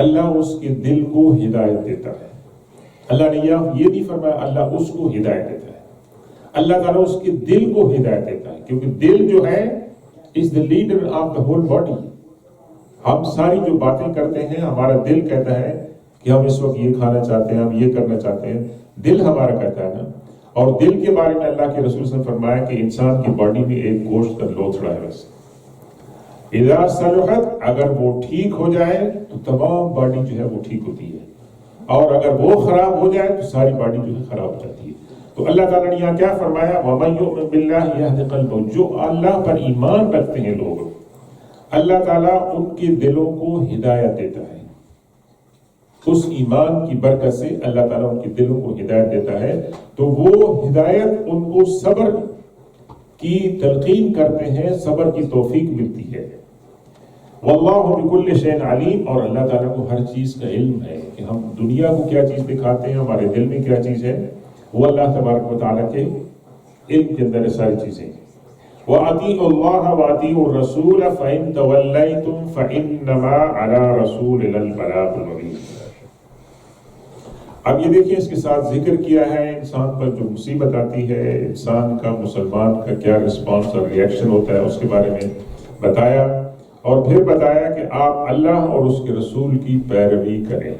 A: اللہ اس کے دل کو ہدایت دیتا ہے. اللہ نے یہ نہیں فرمایا اللہ اس کو ہدایت دیتا ہے، اللہ تعالیٰ اس کے دل کو ہدایت دیتا ہے، کیونکہ دل جو ہے is the leader of the whole body. ہم ساری جو باتیں کرتے ہیں ہمارا دل کہتا ہے کہ ہم اس وقت یہ کھانا چاہتے ہیں، ہم یہ کرنا چاہتے ہیں، دل ہمارا کہتا ہے نا. اور دل کے بارے میں اللہ کے رسول نے فرمایا کہ انسان کی باڈی میں ایک گوشت کا لوتھڑا ہے بس. اذا صلحت، اگر وہ ٹھیک ہو جائے تو تمام باڈی جو ہے وہ ٹھیک ہوتی ہے، اور اگر وہ خراب ہو جائے تو ساری باڈی جو ہے خراب ہو جاتی ہے. تو اللہ تعالیٰ نے یہاں کیا فرمایا؟ وَمَن يُؤْمِن بِاللَّهِ يَهْدِ قَلْبَهُ، جو اللہ پر ایمان رکھتے ہیں لوگ، اللہ تعالیٰ ان کے دلوں کو ہدایت دیتا ہے. اس ایمان کی برکت سے اللہ تعالیٰ ان کے دلوں کو ہدایت دیتا ہے. تو وہ ہدایت ان کو صبر کی تلقین کرتے ہیں صبر کی توفیق ملتی ہے. واللہ بکل شیء علیم، اور اللہ تعالیٰ کو ہر چیز کا علم ہے کہ ہم دنیا کو کیا چیز دکھاتے ہیں، ہمارے دل میں کیا چیز ہے، وہ اللہ تبارک و تعالیٰ کے علم کے اندر ساری چیزیں. وَأَطِيعُوا اللَّهَ وَأَطِيعُوا الرَّسُولَ فَإِن تَوَلَّيْتُمْ فَإِنَّمَا عَلَى رَسُولِنَا الْبَلَاغُ الْمُبِينُ. اب یہ دیکھیں اس کے ساتھ ذکر کیا ہے انسان پر جو مصیبت آتی ہے، انسان کا، مسلمان کا کیا رسپانس اور ری ایکشن ہوتا ہے، اس کے بارے میں بتایا. اور پھر بتایا کہ آپ اللہ اور اس کے رسول کی پیروی کریں.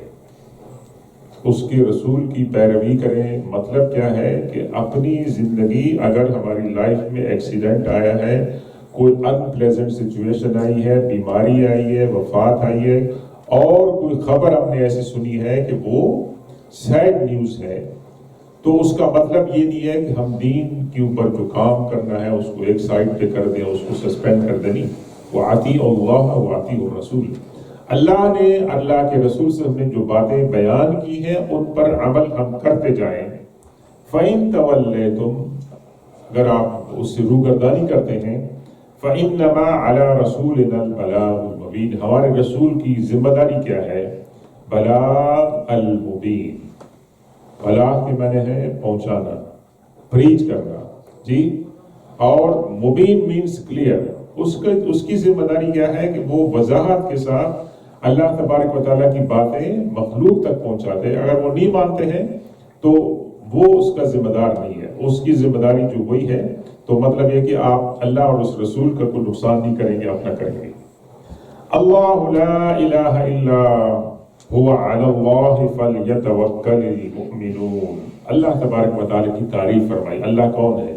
A: اس کے رسول کی پیروی کریں مطلب کیا ہے کہ اپنی زندگی، اگر ہماری لائف میں ایکسیڈنٹ آیا ہے، کوئی ان پلیزنٹ سچویشن آئی ہے، بیماری آئی ہے، وفات آئی ہے، اور کوئی خبر ہم نے ایسی سنی ہے کہ وہ سیڈ نیوز ہے، تو اس کا مطلب یہ نہیں ہے کہ ہم دین کے اوپر جو کام کرنا ہے اس کو ایک سائڈ پہ کر دیں، اس کو سسپینڈ کر دیں. نہیں، وَأَطِيعُوا اللَّهَ وَأَطِيعُوا الرَّسُولَ. اللہ نے، اللہ کے رسول سے ہم نے جو باتیں بیان کی ہیں ان پر عمل ہم کرتے جائیں. فَإِن تَوَلَّيْتُمْ، اگر آپ اس سے روگردانی کرتے ہیں، فَإِنَّمَا عَلَى رَسُولِنَا الْبَلَاغُ الْمُبِينُ، ہمارے رسول کی ذمہ داری کیا ہے؟ بلاغ المبین. بلاغ کے معنی ہے پہنچانا، پریچ کرنا، جی. اور مبین مینس کلیئر. اس کی ذمہ داری کیا ہے کہ وہ وضاحت کے ساتھ اللہ تبارک و تعالیٰ کی باتیں مخلوق تک پہنچا دے. اگر وہ نہیں مانتے ہیں تو وہ اس کا ذمہ دار نہیں ہے. اس کی ذمہ داری جو وہی ہے، تو مطلب یہ کہ آپ اللہ اور اس رسول کا کوئی نقصان نہیں کریں گے، اپنا کریں گے. اللہ لا الہ الا هو علی اللہ فلیتوکل المؤمنون. اللہ تبارک و تعالیٰ کی تعریف فرمائی. اللہ کون ہے؟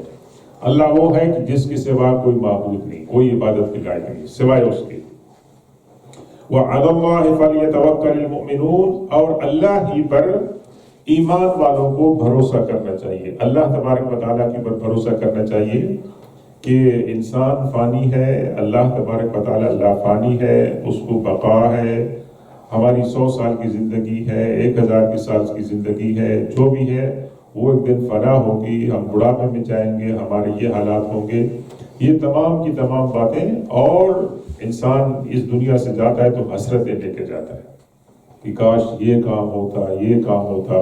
A: اللہ وہ ہے کہ جس کے سوا کوئی معبود نہیں، کوئی عبادت کے لائق نہیں سوائے اس کے. وعلی اللہ فلیتوکل المؤمنون، اور اللہ ہی پر ایمان والوں کو بھروسہ کرنا چاہیے. اللہ تبارک و تعالیٰ کے پر بھروسہ کرنا چاہیے کہ انسان فانی ہے، اللہ تبارک و تعالیٰ اللہ فانی ہے، اس کو بقا ہے. ہماری 100 سال کی زندگی ہے، 1000 سال کی زندگی ہے، جو بھی ہے وہ ایک دن فنا ہوگی. ہم بڑھاپے میں جائیں گے، ہمارے یہ حالات ہوں گے. یہ تمام کی تمام باتیں، اور انسان اس دنیا سے جاتا ہے تو حسرتیں لے کے جاتا ہے کہ کاش یہ کام ہوتا، یہ کام ہوتا.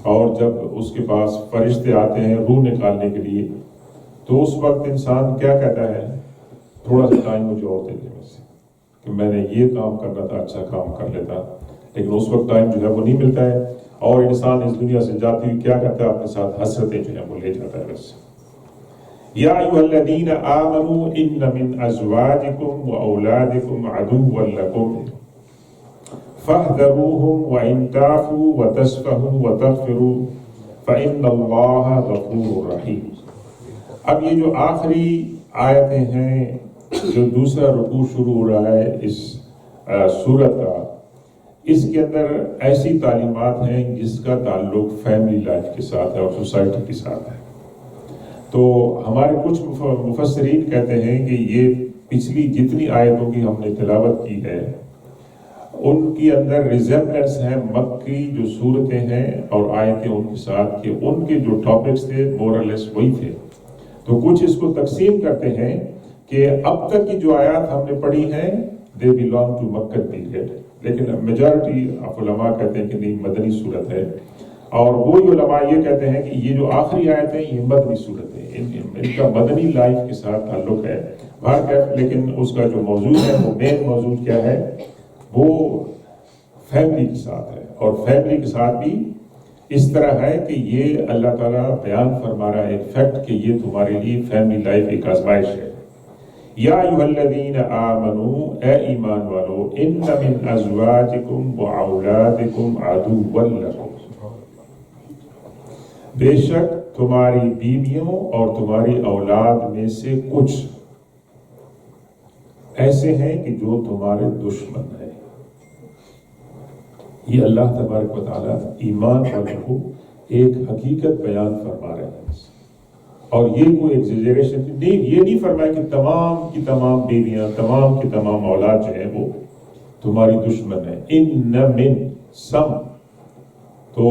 A: اور جب اس کے پاس فرشتے آتے ہیں روح نکالنے کے لیے، تو اس وقت انسان کیا کہتا ہے؟ تھوڑا سا ٹائم مجھے اور دے دیں ویسے کہ میں نے یہ کام کرنا تھا، اچھا کام کر لیتا. لیکن اس وقت ٹائم جو ہے وہ نہیں ملتا ہے، اور انسان اس دنیا سے جاتے ہوئے کیا کرتا ہے؟ اپنے ساتھ حسرتیں جو ہیں وہ لے جاتا ہے. بس یا ایھا الذین آمنوا ان من ازواجکم واولادکم عدوا لکم فاحذروہم وان تعفوا وتصفحوا وتغفروا فان اللہ غفور رحیم. اب یہ جو آخری آیتیں ہیں، جو دوسرا رکوع شروع ہو رہا ہے اس سورت کا، اس کے اندر ایسی تعلیمات ہیں جس کا تعلق فیملی لائف کے ساتھ ہے اور سوسائٹی کے ساتھ ہے. تو ہمارے کچھ مفسرین کہتے ہیں کہ یہ پچھلی جتنی آیتوں کی ہم نے تلاوت کی ہے ان کی اندر ریزمبلنس ہے مکی جو صورتیں ہیں اور آیتیں ان کے ساتھ، کہ ان کے جو ٹاپکس تھے مورلیس وہی تھے. تو کچھ اس کو تقسیم کرتے ہیں کہ اب تک کی جو آیات ہم نے پڑھی ہیں دے belong to مکہ پیریڈ، لیکن میجارٹی آف علماء کہتے ہیں کہ نہیں، مدنی صورت ہے. اور وہی علماء یہ کہتے ہیں کہ یہ جو آخری آیت ہے یہ مدنی صورت ہے، ان کا مدنی لائف کے ساتھ تعلق ہے. لیکن اس کا جو موضوع ہے وہ مین موضوع کیا ہے؟ وہ فیملی کے ساتھ ہے. اور فیملی کے ساتھ بھی اس طرح ہے کہ یہ اللہ تعالیٰ بیان فرما رہا ہے ایک فیکٹ کہ یہ تمہارے لیے فیملی لائف ایک آزمائش ہے. یا ایھا الذین آمنوا، اے ایمان والو، ان من ازواجکم واولادکم عدوا لکم، بے شک تمہاری بیویوں اور تمہاری اولاد میں سے کچھ ایسے ہیں کہ جو تمہارے دشمن ہیں. یہ اللہ تبارک و تعالیٰ ایمان والوں کو ایک حقیقت بیان فرما رہے ہیں. اور یہ کوئی ایگزیجریشن نہیں، یہ نہیں فرمایا کہ تمام کی تمام بیویاں، تمام کی تمام اولاد جو ہیں وہ تمہاری دشمن ہیں. ان من سم، تو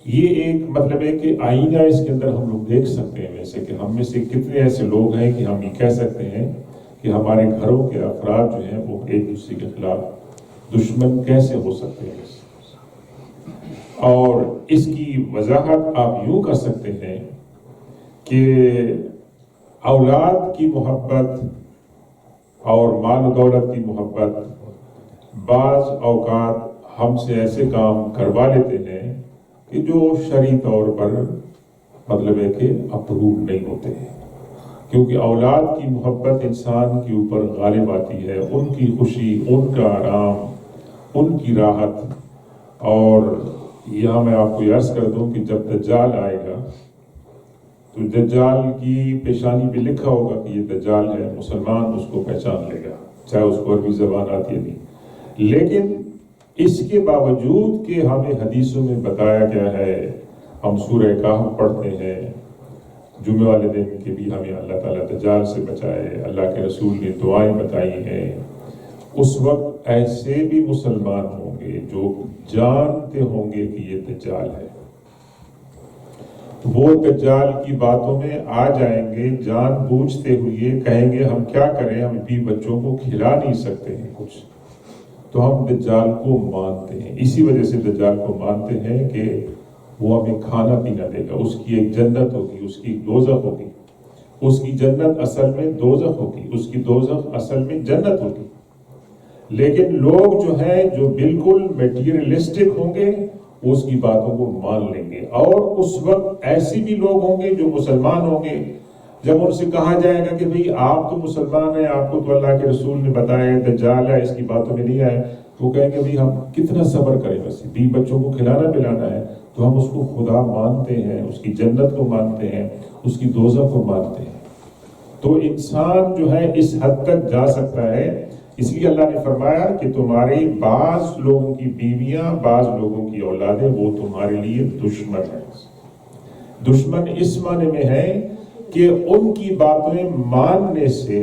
A: یہ ایک مطلب ہے کہ آئینہ اس کے اندر ہم لوگ دیکھ سکتے ہیں، ویسے کہ ہم میں سے کتنے ایسے لوگ ہیں کہ ہم یہ کہہ سکتے ہیں کہ ہمارے گھروں کے افراد جو ہیں وہ ایک دوسرے کے خلاف دشمن کیسے ہو سکتے ہیں. اور اس کی وضاحت آپ یوں کر سکتے ہیں کہ اولاد کی محبت اور مال و دولت کی محبت بعض اوقات ہم سے ایسے کام کروا لیتے ہیں کہ جو شرعی طور پر مطلب ہے کہ اپروو نہیں ہوتے ہیں، کیونکہ اولاد کی محبت انسان کے اوپر غالب آتی ہے، ان کی خوشی، ان کا آرام، ان کی راحت. اور یہاں میں آپ کو یہ عرض کر دوں کہ جب دجال آئے گا تو دجال کی پیشانی پہ لکھا ہوگا کہ یہ دجال ہے، مسلمان اس کو پہچان لے گا، چاہے اس کو عربی زبان آتی ہے نہیں. لیکن اس کے باوجود کہ ہمیں حدیثوں میں بتایا گیا ہے، ہم سورہ کہف پڑھتے ہیں، جمعہ والے دن کے بھی ہمیں اللہ تعالیٰ دجال سے بچائے، اللہ کے رسول نے دعائیں بتائی ہیں، اس وقت ایسے بھی مسلمان ہوں گے جو جانتے ہوں گے کہ یہ دجال ہے، وہ دجال کی باتوں میں آ جائیں گے، جان بوجھتے ہوئے کہیں گے ہم کیا کریں، ہم بھی بچوں کو کھلا نہیں سکتے ہیں کچھ، تو ہم دجال کو مانتے ہیں. اسی وجہ سے دجال کو مانتے ہیں کہ وہ ہمیں کھانا پینا دے گا، اس کی ایک جنت ہوگی، اس کی دوزخ ہوگی، اس کی جنت اصل میں دوزخ ہوگی، اس کی دوزخ اصل میں جنت ہوگی. لیکن لوگ جو ہیں جو بالکل میٹیریلسٹک ہوں گے وہ اس کی باتوں کو مان لیں گے. اور اس وقت ایسے بھی لوگ ہوں گے جو مسلمان ہوں گے، جب ان سے کہا جائے گا کہ بھئی آپ تو مسلمان ہیں، آپ کو تو اللہ کے رسول نے بتایا دجال ہے، اس کی باتوں میں نہیں آئے، وہ کہیں گے بھئی ہم کتنا صبر کریں، بس بھی بچوں کو کھلانا پلانا ہے تو ہم اس کو خدا مانتے ہیں، اس کی جنت کو مانتے ہیں، اس کی دوزخ کو مانتے ہیں. تو انسان جو ہے اس حد تک جا سکتا ہے. اس لیے اللہ نے فرمایا کہ تمہاری بعض لوگوں کی بیویاں، بعض لوگوں کی اولادیں وہ تمہارے لیے دشمن ہیں. دشمن اس معنی میں ہے کہ ان کی باتیں ماننے سے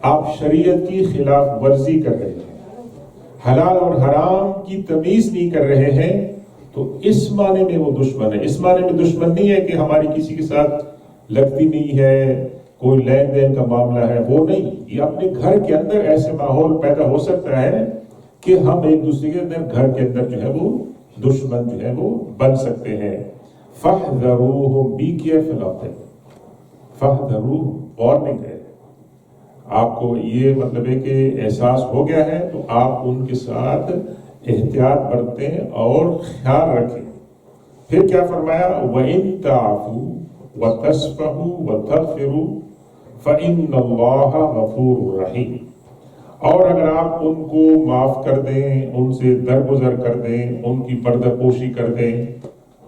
A: آپ شریعت کی خلاف ورزی کر رہے ہیں، حلال اور حرام کی تمیز نہیں کر رہے ہیں، تو اس معنی میں وہ دشمن ہے. اس معنی میں دشمن نہیں ہے کہ ہماری کسی کے ساتھ لگتی نہیں ہے، کوئی لین دین کا معاملہ ہے، وہ نہیں. یہ اپنے گھر کے اندر ایسے ماحول پیدا ہو سکتا ہے کہ ہم ایک دوسرے کے اندر گھر کے اندر جو ہے وہ دشمن جو ہے وہ بن سکتے ہیں. فَاحْذَرُوهُمْ Be careful of them. فَاحْذَرُوهُمْ وارننگ ہے. آپ کو یہ مطلب ہے کہ احساس ہو گیا ہے تو آپ ان کے ساتھ احتیاط برتیں اور خیال رکھیں. پھر کیا فرمایا؟ وَإِن تَعْفُوا وَتَصْفَحُوا وَتَغْفِرُوا فَإِنَّ اللَّهَ غَفُورٌ رَحِيمٌ. اور اگر آپ ان کو معاف کر دیں، ان سے درگزر کر دیں، ان کی پردہ پوشی کر دیں،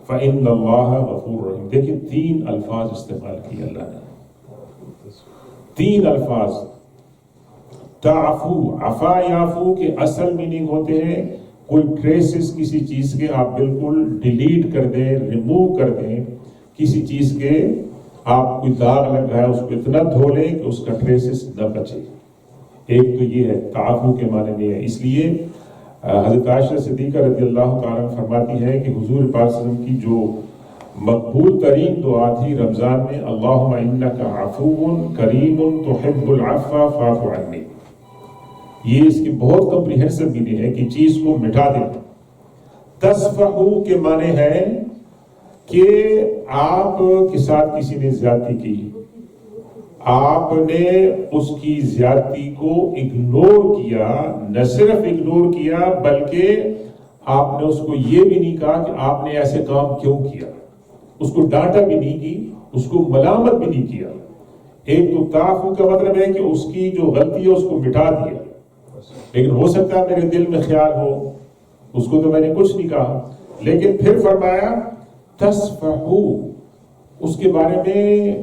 A: فَإِنَّ اللَّهَ غَفُورٌ رَحِيمٌ. دیکھیں 3 الفاظ استعمال کیے اللہ نے، 3 الفاظ. تعفو، عفا یافو کے اصل میننگ ہوتے ہیں کوئی ٹریسز کسی چیز کے آپ بالکل ڈیلیٹ کر دیں، ریموو کر دیں، کسی چیز کے آپ کوئی داغ لگا ہے اس کو اتنا دھو لیں کہ اس کا ٹریسز نہ بچے. ایک تو یہ ہے تعفو کے معنی میں ہے. اس لیے حضرت عائشہ صدیقہ رضی اللہ تعالیٰ فرماتی ہے کہ حضور پاک صلی اللہ علیہ وسلم کی جو مقبول ترین دعا تھی رمضان میں، اللہم انک عفو کریم تحب العفو فاعف عنی. یہ اس کی بہت کمپریہنسو میننگ ہے کہ چیز کو مٹا دینا. تصفحو کے معنی ہے کہ آپ کے ساتھ کسی نے زیادتی کی، آپ نے اس کی زیادتی کو اگنور کیا، نہ صرف اگنور کیا بلکہ آپ نے اس کو یہ بھی نہیں کہا کہ آپ نے ایسے کام کیوں کیا، اس کو ڈانٹا بھی نہیں کی، اس کو ملامت بھی نہیں کیا. ایک تو تعفو کا مطلب ہے کہ اس کی جو غلطی ہے اس کو مٹا دیا، لیکن ہو سکتا ہے میرے دل میں خیال ہو اس کو تو میں نے کچھ نہیں کہا. لیکن پھر فرمایا تصفحو، اس کے بارے میں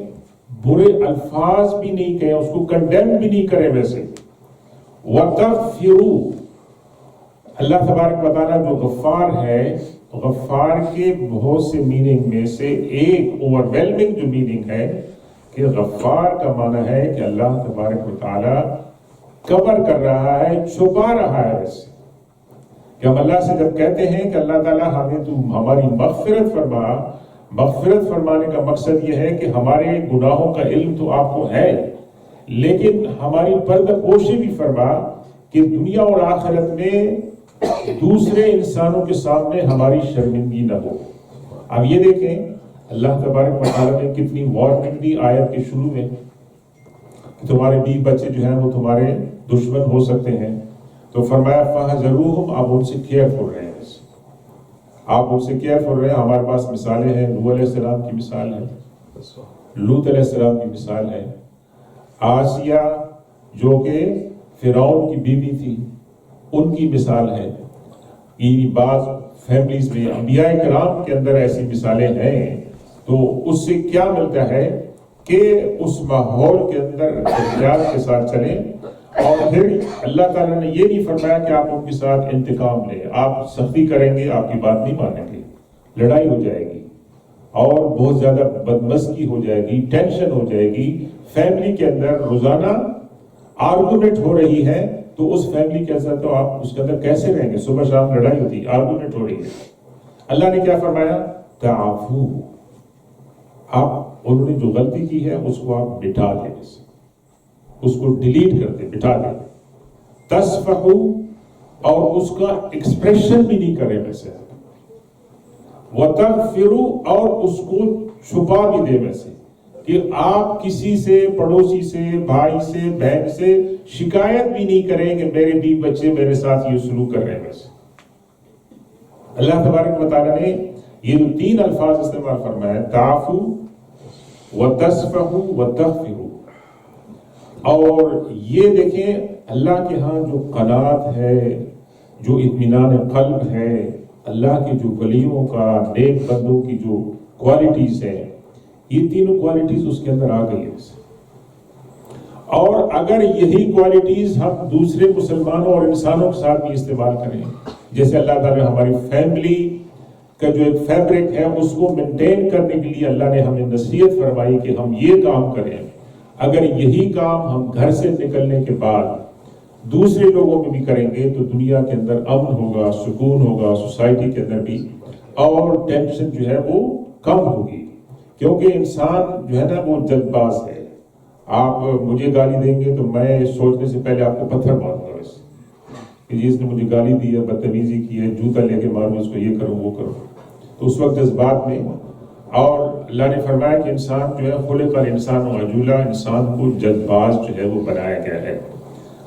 A: برے الفاظ بھی نہیں کہے، اس کو کنڈیم بھی نہیں کرے. ویسے وَتَغْفِرُوا، اللہ تبارک و تعالیٰ جو غفار ہے، غفار کے بہت سے میننگ میں سے ایک اوور ویلمنگ جو میننگ ہے کہ غفار کا معنی ہے کہ اللہ تبارک و تعالیٰ کور کر رہا ہے، چھپا رہا ہے. ویسے کہ ہم اللہ سے جب کہتے ہیں کہ اللہ تعالیٰ ہمیں تو ہماری مغفرت فرما، مغفرت فرمانے کا مقصد یہ ہے کہ ہمارے گناہوں کا علم تو آپ کو ہے، لیکن ہماری پردہ پوشی بھی فرما کہ دنیا اور آخرت میں دوسرے انسانوں کے سامنے ہماری شرمندگی نہ ہو۔ اب یہ دیکھیں اللہ تبارک و تعالیٰ نے کتنی وارننگ دی آیت کے شروع میں کہ تمہارے بیوی بچے جو ہیں وہ تمہارے دشمن ہو سکتے ہیں، تو فرمایا فَاحْذَرُوهُمْ، آپ ان سے کیئرفل رہیں، آپ ان سے کیئرفل رہیں۔ ہمارے پاس مثالیں ہیں، نوح علیہ السلام کی مثال ہے، لوط علیہ السلام کی مثال ہے، آسیہ جو کہ فرعون کی بیوی تھی ان کی مثال ہے۔ یہ بعض فیملیز میں انبیاء کرام کے اندر ایسی مثالیں ہیں، تو اس سے کیا ملتا ہے کہ اس ماحول کے اندر احتیاط کے ساتھ چلیں، اور پھر اللہ تعالیٰ نے یہ نہیں فرمایا کہ آپ ان کے ساتھ انتقام لیں، آپ سختی کریں گے آپ کی بات نہیں مانیں گے، لڑائی ہو جائے گی اور بہت زیادہ بدمزگی ہو جائے گی، ٹینشن ہو جائے گی۔ فیملی کے اندر روزانہ آرگومنٹ ہو رہی ہے، تو اس فیملی کے اندر تو آپ اس کے اندر کیسے رہیں گے؟ صبح شام لڑائی ہوتی، آرگومنٹ ہو رہی ہے۔ اللہ نے کیا فرمایا؟ تعافو، آپ انہوں نے جو غلطی کی ہے اس کو آپ مٹا دیں، اس کو ڈیلیٹ کر دیں، مٹا دیں۔ تصفحو، اور اس کا ایکسپریشن بھی نہیں کریں ویسے، وتغفرو، اور اس کو چھپا بھی دیں ویسے، کہ آپ کسی سے، پڑوسی سے، بھائی سے، بہن سے شکایت بھی نہیں کریں کہ میرے بیوی بچے میرے ساتھ یہ سلوک کر رہے ہیں ویسے۔ اللہ تبارک و تعالیٰ نے یہ جو تین الفاظ استعمال فرمایا، تعفو وتصفحو وتغفرو، اور یہ دیکھیں اللہ کے ہاں جو قناعت ہے، جو اطمینان قلب ہے، اللہ کے جو ولیوں کا، نیک بندوں کی جو کوالٹیز ہیں، یہ تینوں کوالٹیز اس کے اندر آ گئی ہے۔ اور اگر یہی کوالٹیز ہم دوسرے مسلمانوں اور انسانوں کے ساتھ بھی استعمال کریں، جیسے اللہ تعالیٰ ہماری فیملی کا جو ایک فیبرک ہے اس کو مینٹین کرنے کے لیے اللہ نے ہمیں نصیحت فرمائی کہ ہم یہ کام کریں، اگر یہی کام ہم گھر سے نکلنے کے بعد دوسرے لوگوں میں بھی کریں گے تو دنیا کے اندر امن ہوگا، سکون ہوگا، سوسائٹی کے اندر بھی، اور ٹینشن جو ہے وہ کم ہوگی۔ کیونکہ انسان جو ہے نا وہ جلد باز ہے، آپ مجھے گالی دیں گے تو میں سوچنے سے پہلے آپ کو پتھر ماروں گا، کہ جس نے مجھے گالی دی ہے، بدتمیزی کی ہے، جوتا لے کے ماروں، اس کو یہ کروں وہ کروں، تو اس وقت جذبات میں۔ اور اللہ نے فرمایا کہ انسان جو ہے خلق الانسان عجولا، انسان کو جلد باز جو ہے وہ بنایا گیا ہے،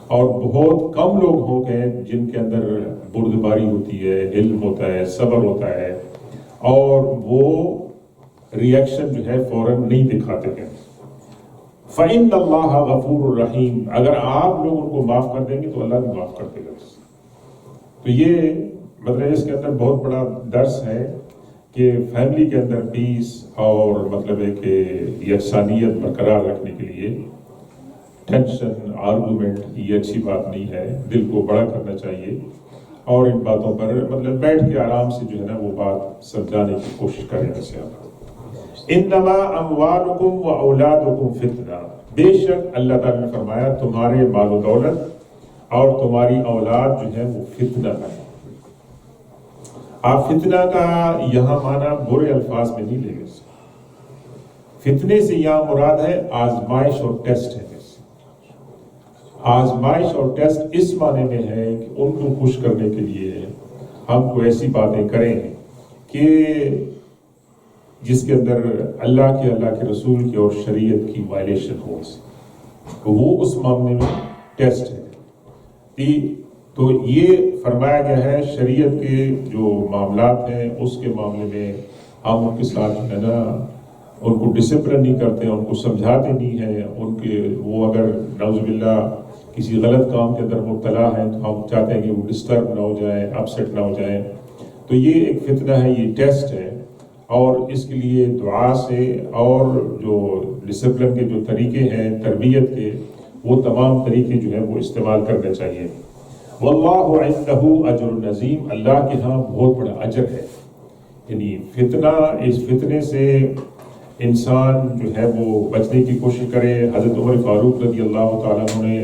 A: اور بہت کم لوگ ہوں گے جن کے اندر بردباری ہوتی ہے، علم ہوتا ہے، صبر ہوتا ہے، اور وہ ریئیکشن جو ہے فوراً نہیں دکھاتے ہیں۔ فَإِنَّ اللَّهَ غَفُورٌ رَحِيمٌ، اگر آپ لوگ ان کو معاف کر دیں گے تو اللہ بھی معاف کر دے گا۔ تو یہ مطلب اس کے اندر بہت بڑا درس ہے کہ فیملی کے اندر پیس اور مطلب ہے کہ یکسانیت برقرار رکھنے کے لیے ٹینشن، آرگومنٹ یہ اچھی بات نہیں ہے، دل کو بڑا کرنا چاہیے، اور ان باتوں پر مطلب بیٹھ کے آرام سے جو ہے نا وہ بات سمجھانے کی کوشش کریں۔ ویسے آپ انما اموالکم و اولادکم فتنہ، بے شک اللہ تعالیٰ نے فرمایا تمہارے مال و دولت اور تمہاری اولاد جو ہے وہ فتنہ ہے۔ آپ فتنہ کا یہاں معنی برے الفاظ میں نہیں لیں گے، فتنے سے یہاں مراد ہے آزمائش اور ٹیسٹ ہے۔ آزمائش اور ٹیسٹ اس معنی میں ہے کہ ان کو خوش کرنے کے لیے ہم کو ایسی باتیں کریں کہ جس کے اندر اللہ کے رسول کی اور شریعت کی وائلیشن ہو، وہ اس معاملے میں ٹیسٹ ہے۔ تو یہ فرمایا گیا ہے شریعت کے جو معاملات ہیں اس کے معاملے میں ہم ان کے ساتھ جو ہے نا ان کو ڈسپلن نہیں کرتے، ان کو سمجھاتے نہیں ہیں، ان کے وہ اگر نعوذ باللہ کسی غلط کام کے اندر مبتلا ہیں تو ہم چاہتے ہیں کہ وہ ڈسٹرب نہ ہو جائیں، اپسیٹ نہ ہو جائیں۔ تو یہ ایک فتنہ ہے، یہ ٹیسٹ ہے، اور اس کے لیے دعا سے اور جو ڈسپلن کے جو طریقے ہیں تربیت کے، وہ تمام طریقے جو ہیں وہ استعمال کرنے چاہیے۔ واللہ عنہ اجر عظیم، اللہ کے ہاں بہت بڑا اجر ہے۔ یعنی فتنہ، اس فتنے سے انسان جو ہے وہ بچنے کی کوشش کرے۔ حضرت عمر فاروق رضی اللہ تعالیٰ عنہ نے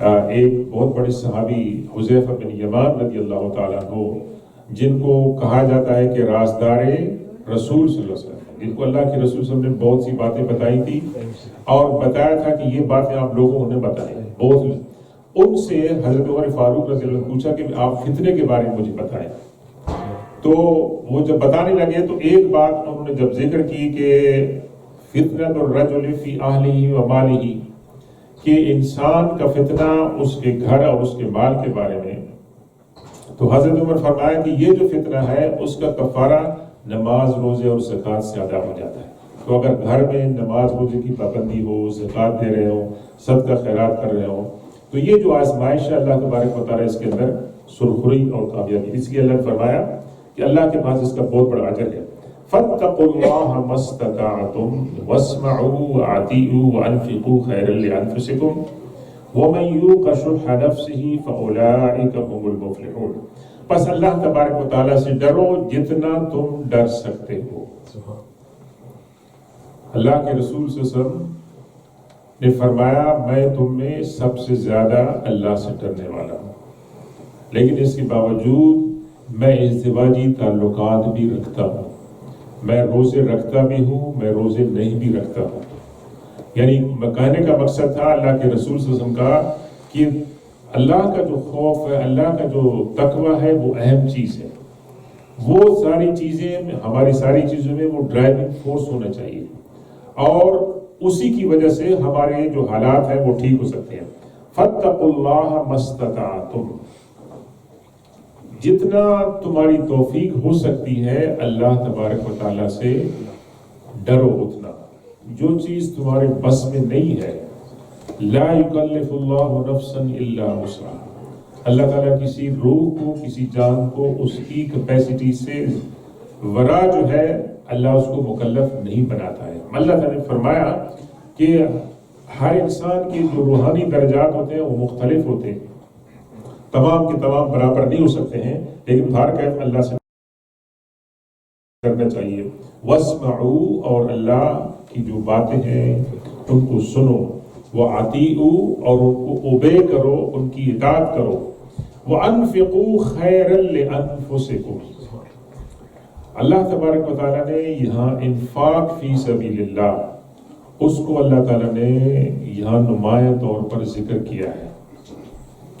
A: ایک بہت بڑے صحابی حذیفہ بن یمان رضی اللہ تعالیٰ عنہ، جن کو کہا جاتا ہے کہ رازدار رسول صلی اللہ علیہ وسلم، جن کو اللہ کے رسول صلی اللہ علیہ وسلم نے بہت سی باتیں بتائی تھی اور بتایا تھا کہ یہ باتیں آپ لوگوں کو انہیں بتائیں بہت، ان سے حضرت عمر فاروق رضی اللہ عنہ نے پوچھا کہ آپ فتنے کے بارے میں مجھے بتائیں. تو وہ جب بتانے لگے تو ایک بات انہوں نے جب ذکر کی کہ فتنۃ الرجل فی اہلہ و مالہ، کہ انسان کا فتنہ اس کے گھر اور اس کے مال کے بارے میں، تو حضرت عمر فرمایا کہ یہ جو فتنہ ہے اس کا کفارہ نماز، روزے اور زکوٰۃ سے ادا ہو جاتا ہے. تو اگر گھر میں نماز روزے کی پابندی ہو، زکوٰۃ دے رہے ہو، صدقہ خیرات کر رہے ہو، تو یہ جو آزمائش ہے اللہ تبارک و تعالیٰ اس کے اندر سرخری اور کامیابی، اس لیے اللہ نے فرمایا کہ اللہ کے پاس اس کا بہت بڑا اجر ہے. فاتقوا اللہ ما استطعتم واسمعوا واطیعوا وانفقوا خیرا لانفسکم ومن یوق شح نفسہ فاولئک هم المفلحون. بس اللہ تبارک و تعالیٰ سے ڈرو جتنا تم ڈر سکتے ہو. اللہ کے رسول صلی اللہ علیہ وسلم نے فرمایا میں تم میں سب سے زیادہ اللہ سے ڈرنے والا ہوں، لیکن اس کے باوجود میں ازدواجی تعلقات بھی رکھتا ہوں، میں روزے رکھتا بھی ہوں، میں روزے نہیں بھی رکھتا ہوں. یعنی کہنے کا مقصد تھا اللہ کے رسول صلی اللہ علیہ وسلم کا کہ اللہ کا جو خوف ہے، اللہ کا جو تقوی ہے وہ اہم چیز ہے. وہ ساری چیزیں ہماری ساری چیزوں میں وہ ڈرائیونگ فورس ہونا چاہیے، اور اسی کی وجہ سے ہمارے جو حالات ہیں وہ ٹھیک ہو سکتے ہیں. فاتقوا اللہ ما استطعتم، جتنا تمہاری توفیق ہو سکتی ہے اللہ تبارک و تعالیٰ سے ڈرو اتنا. جو چیز تمہارے بس میں نہیں ہے، لا یکلف اللہ نفسا الا وسعها، اللہ تعالیٰ کسی روح کو، کسی جان کو اس کی کیپیسٹی سے ورا جو ہے اللہ اس کو مکلف نہیں بناتا ہے. اللہ تعالیٰ نے فرمایا کہ ہر انسان کے جو روحانی درجات ہوتے ہیں وہ مختلف ہوتے ہیں، تمام کے تمام برابر نہیں ہو سکتے ہیں، لیکن ہر کیف اللہ سے کرنا چاہیے. واسمعوا، اور اللہ کی جو باتیں ہیں ان کو سنو، واطیعوا، اور ان کو اوبے کرو، ان کی اطاعت کرو، وانفقوا خیرا لانفسکم. اللہ تبارک و تعالیٰ نے یہاں انفاق فی سبیل اللہ، اس کو اللہ تعالیٰ نے یہاں نمایاں طور پر ذکر کیا ہے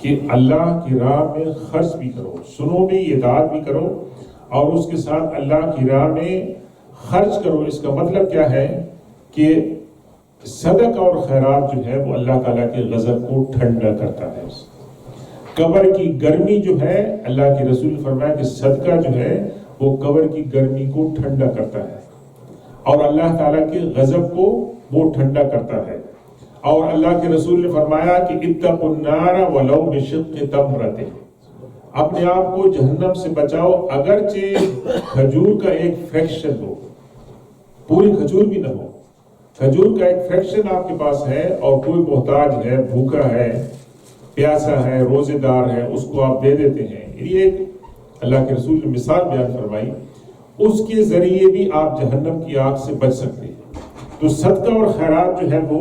A: کہ اللہ کی راہ میں خرچ بھی کرو، سنو بھی، اطاعت بھی کرو، اور اس کے ساتھ اللہ کی راہ میں خرچ کرو. اس کا مطلب کیا ہے کہ صدقہ اور خیرات جو ہے وہ اللہ تعالیٰ کے غضب کو ٹھنڈا کرتا ہے. قبر کی گرمی جو ہے، اللہ کے رسول نے فرمایا کہ صدقہ جو ہے وہ قبر کی گرمی کو ٹھنڈا کرتا ہے، اور اللہ تعالیٰ کے غضب کو وہ ٹھنڈا کرتا ہے. اور اللہ کے رسول نے فرمایا کہ اتقوا النار ولو بشق تمرۃ، اپنے آپ کو جہنم سے بچاؤ اگرچہ کھجور کا ایک فریکشن ہو، پوری کھجور بھی نہ ہو، کھجور کا ایک فریکشن آپ کے پاس ہے اور کوئی محتاج ہے، بھوکا ہے، پیاسا ہے، روزے دار ہے، اس کو آپ دے دیتے ہیں. یہ ایک اللہ کے رسول نے مثال بیان فرمائی، اس کے ذریعے بھی آپ جہنم کی آگ سے بچ سکتے ہیں. تو صدقہ اور خیرات جو ہے وہ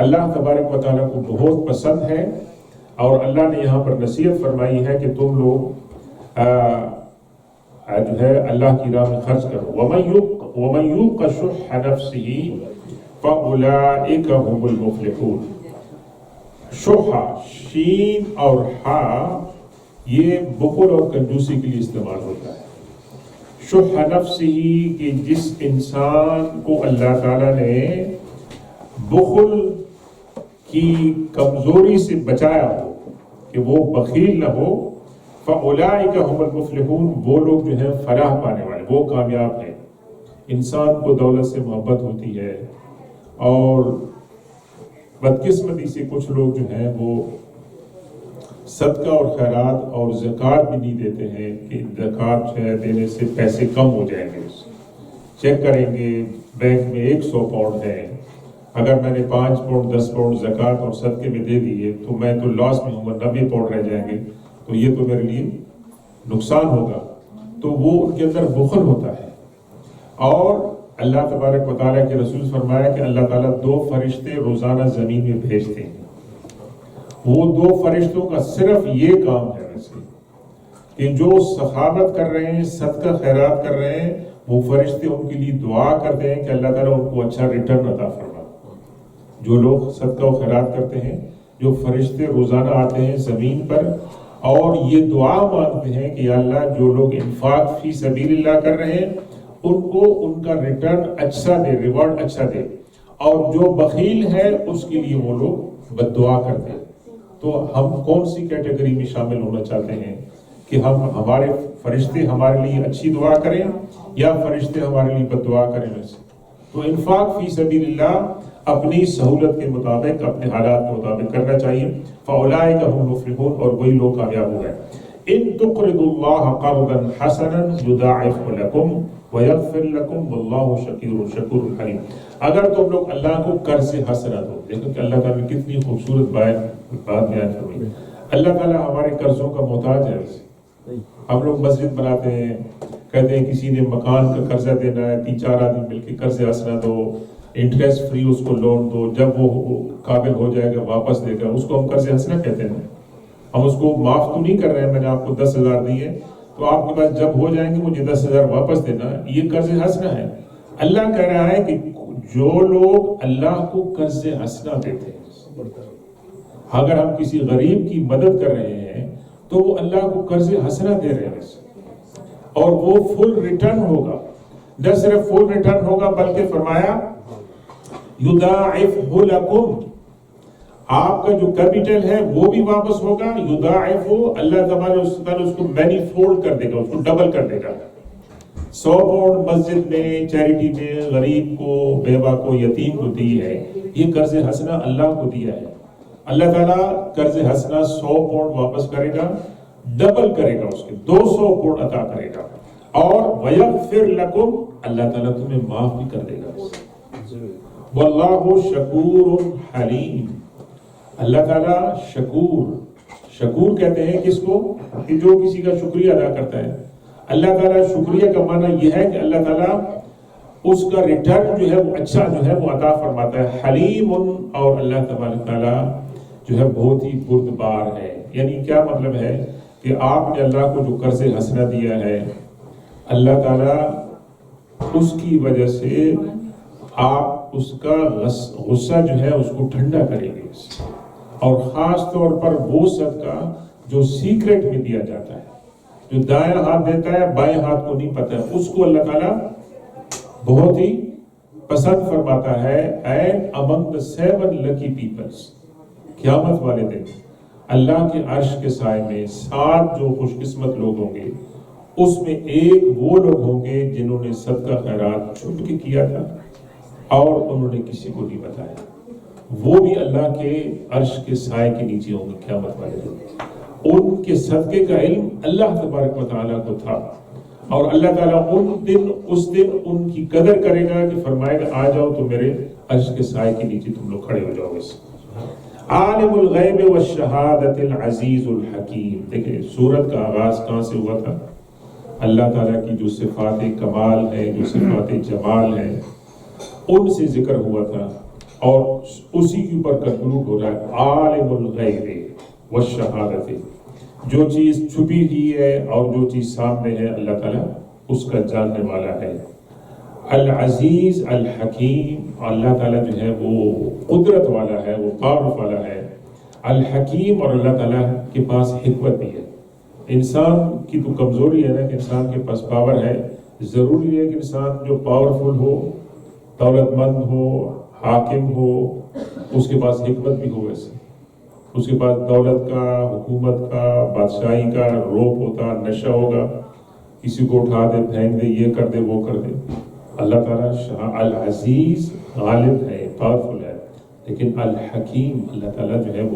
A: اللہ تبارک و تعالیٰ کو بہت پسند ہے، اور اللہ نے یہاں پر نصیحت فرمائی ہے کہ تم لوگ جو ہے اللہ کی راہ میں خرچ کرو. وَمَن يُوقَ شُحَّ نَفْسِهِ فَأُولَئِكَ هُمُ الْمُفْلِحُونَ. شح، شین اور ہا، یہ بخل اور کنجوسی کے لیے استعمال ہوتا ہے. شح نفسہ، کہ جس انسان کو اللہ تعالیٰ نے بخل کی کمزوری سے بچایا ہو کہ وہ بخیل نہ ہو، فَأُولَئِكَ هُمُ الْمُفْلِحُونَ، وہ لوگ جو ہیں فلاح پانے والے، وہ کامیاب ہیں. انسان کو دولت سے محبت ہوتی ہے، اور بدقسمتی سے کچھ لوگ جو ہیں وہ صدقہ اور خیرات اور زکوٰۃ بھی نہیں دیتے ہیں کہ زکوٰۃ جو ہے دینے سے پیسے کم ہو جائیں گے. چیک کریں گے بینک میں 100 پاؤنڈ ہے، اگر میں نے 5 پاؤنڈ 10 پاؤنڈ زکوٰۃ اور صدقے میں دے دیے تو میں تو لاس میں ہوں گا، 90 پاؤنڈ رہ جائیں گے، تو یہ تو میرے لیے نقصان ہوگا. تو وہ ان کے اندر بخل ہوتا ہے. اور اللہ تبارک و تعالیٰ کے رسول فرمایا کہ اللہ تعالیٰ 2 فرشتے روزانہ زمین میں بھیجتے ہیں، وہ دو فرشتوں کا صرف یہ کام ہے ویسے کہ جو سخاوت کر رہے ہیں، صدقہ خیرات کر رہے ہیں، وہ فرشتے ان کے لیے دعا کرتے ہیں کہ اللہ تعالیٰ ان کو اچھا ریٹرن عطا فرما۔ جو لوگ صدقہ و خیرات کرتے ہیں، جو فرشتے روزانہ آتے ہیں زمین پر اور یہ دعا مانگتے ہیں کہ یا اللہ جو لوگ انفاق فی سبیل اللہ کر رہے ہیں ان کو ان کا ریٹرن اچھا دے، ریوارڈ اچھا دے، اور جو بخیل ہے اس کے لیے وہ لوگ بد دعا کرتے ہیں۔ تو ہم کون سی کیٹیگری میں شامل ہونا چاہتے ہیں کہ ہمارے فرشتے ہمارے لیے اچھی دعا کریں یا فرشتے ہمارے لیے بد دعا کریں؟ ویسے تو انفاق فی سبیل اللہ اپنی سہولت کے مطابق، اپنے حالات کے مطابق کرنا چاہیے۔ فاولئک هم المفلحون، اور وہی لوگ کامیاب ہو گئے۔ ان تقرضوا اللہ قرضا حسنا یضاعفه لكم ویغفر لكم واللہ شکور حلیم۔ اگر تم لوگ اللہ کو قرض حسنا دو، دیکھو کہ اللہ تعالیٰ نے کتنی خوبصورت بات بیان فرمائی۔ اللہ تعالیٰ ہمارے قرضوں کا محتاج ہے۔ ہم لوگ مسجد بناتے ہیں، کہتے ہیں کسی نے مکان کا قرضہ دینا ہے، 3-4 آدمی مل کے قرض حسنا دو، انٹرسٹ فری اس کو لون دو، جب وہ قابل ہو جائے گا واپس دے گا، اس کو ہم قرض حسنا کہتے ہیں۔ ہم اس کو معاف تو نہیں کر رہے ہیں، میں نے آپ کو 10,000 دیے تو آپ کے پاس جب ہو جائیں گے مجھے 10,000 واپس دینا، یہ قرض حسنا ہے۔ اللہ کہہ رہا ہے کہ جو لوگ اللہ کو قرض حسنا دیتے ہیں، اگر ہم کسی غریب کی مدد کر رہے ہیں تو وہ اللہ کو قرض حسنا دے رہے ہیں، اور وہ فل ریٹرن ہوگا۔ نہ صرف فل ریٹرن ہوگا بلکہ فرمایا یضاعفہ لکم، آپ کا جو کیپٹل ہے وہ بھی واپس ہوگا۔ یضاعفہ، اللہ تعالیٰ اس کو مینی فولڈ کر دے گا، اس کو ڈبل کر دے گا۔ 100 پاؤنڈ مسجد میں، چیریٹی میں غریب کو، بیوہ کو، یتیم کو دی ہے، یہ قرض حسنا اللہ کو دیا ہے۔ اللہ تعالیٰ قرض حسنا 100 پاؤنڈ واپس کرے گا، ڈبل کرے گا، اس کے 200 پاؤنڈ عطا کرے گا، اور ویغفر لکم، اللہ تعالیٰ تمہیں معاف بھی کر دے گا۔ واللہ شکور حلیم، اللہ تعالیٰ شکور کہتے ہیں کس کو؟ کہ جو کسی کا شکریہ ادا کرتا ہے۔ اللہ تعالیٰ شکریہ کا معنی یہ ہے کہ اللہ تعالیٰ اس کا ریٹرن جو ہے وہ اچھا جو ہے وہ عطا فرماتا ہے۔ حلیم، اور اللہ تبارک تعالیٰ جو ہے بہت ہی بردبار ہے۔ یعنی کیا مطلب ہے کہ آپ نے اللہ کو جو قرض حسنہ دیا ہے، اللہ تعالیٰ اس کی وجہ سے آپ اس کا غصہ جو ہے اس کو ٹھنڈا کریں گے، اور خاص طور پر وہ صدقہ جو سیکرٹ میں دیا جاتا ہے، جو دائیں ہاتھ دیتا ہے بائیں ہاتھ کو نہیں پتہ ہے، اس کو اللہ تعالیٰ بہت ہی پسند فرماتا ہے۔ And Umang the 7 lucky peoples، قیامت والے دن اللہ کے عرش کے سائے میں 7 جو خوش قسمت لوگ ہوں گے، اس میں ایک وہ لوگ ہوں گے جنہوں نے صدقہ خیرات چھپ کے کیا تھا اور انہوں نے کسی کو نہیں بتایا۔ وہ بھی اللہ کے عرش کے سائے کے نیچے ہوں گے قیامت والے دن۔ ان کے صدقے کا علم اللہ تبارک و تعالیٰ کو تھا، اور اللہ تعالیٰ اس دن ان کی قدر کرے گا کہ فرمائے گا آ جاؤ تو میرے عرش کے سائے کے نیچے تم لوگ کھڑے ہو جاؤ گے۔ عالم الغیب والشہادت العزیز الحکیم۔ دیکھیں سورت کا آغاز کہاں سے ہوا تھا؟ اللہ تعالیٰ کی جو صفات کمال ہے، جو صفات جمال ہے، ان سے ذکر ہوا تھا، اور اسی کے اوپر کنکلوڈ ہو رہا ہے عالم الغیب والشہادت۔ جو چیز چھپی ہوئی ہے اور جو چیز سامنے ہے اللہ تعالیٰ اس کا جاننے والا ہے۔ العزیز الحکیم، اللہ تعالیٰ جو ہے وہ قدرت والا ہے، وہ تعارف والا ہے۔ الحکیم، اور اللہ تعالیٰ کے پاس حکمت بھی ہے۔ انسان کی تو کمزوری ہے نا کہ انسان کے پاس پاور ہے، ضروری ہے کہ انسان جو پاورفل ہو، دولت مند ہو، حاکم ہو، اس کے پاس حکمت بھی ہو۔ ویسے اس کے پاس دولت کا، حکومت کا، بادشاہی کا روپ ہوتا، نشہ ہوگا، کسی کو اٹھا دے، پھینک دے، یہ کر دے، وہ کر دے۔ اللہ تعالیٰ العزیز غالب ہے، پاورفل ہے، لیکن الحکیم، اللہ تعالیٰ جو ہے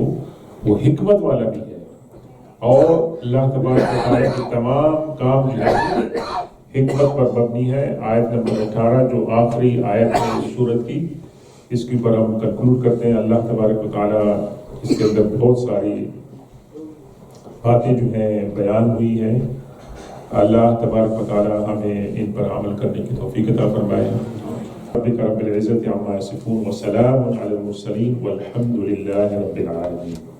A: وہ حکمت والا بھی ہے، اور اللہ تبارک و تعالیٰ کے تمام کام جو ہے حکمت پر مبنی ہے۔ آیت نمبر 18 جو آخری آیت ہے اس سورت کی، اس کے اوپر ہم کنکلوڈ کرتے ہیں۔ اللہ تبارک و تعالیٰ اس کے اندر بہت ساری باتیں جو ہیں بیان ہوئی ہیں۔ اللہ تبارک و تعالیٰ ہمیں ان پر عمل کرنے کی توفیق عطا فرمائے۔ ربک رب العزت عما یصفون وسلام علی المرسلین والحمد للہ رب العالمین۔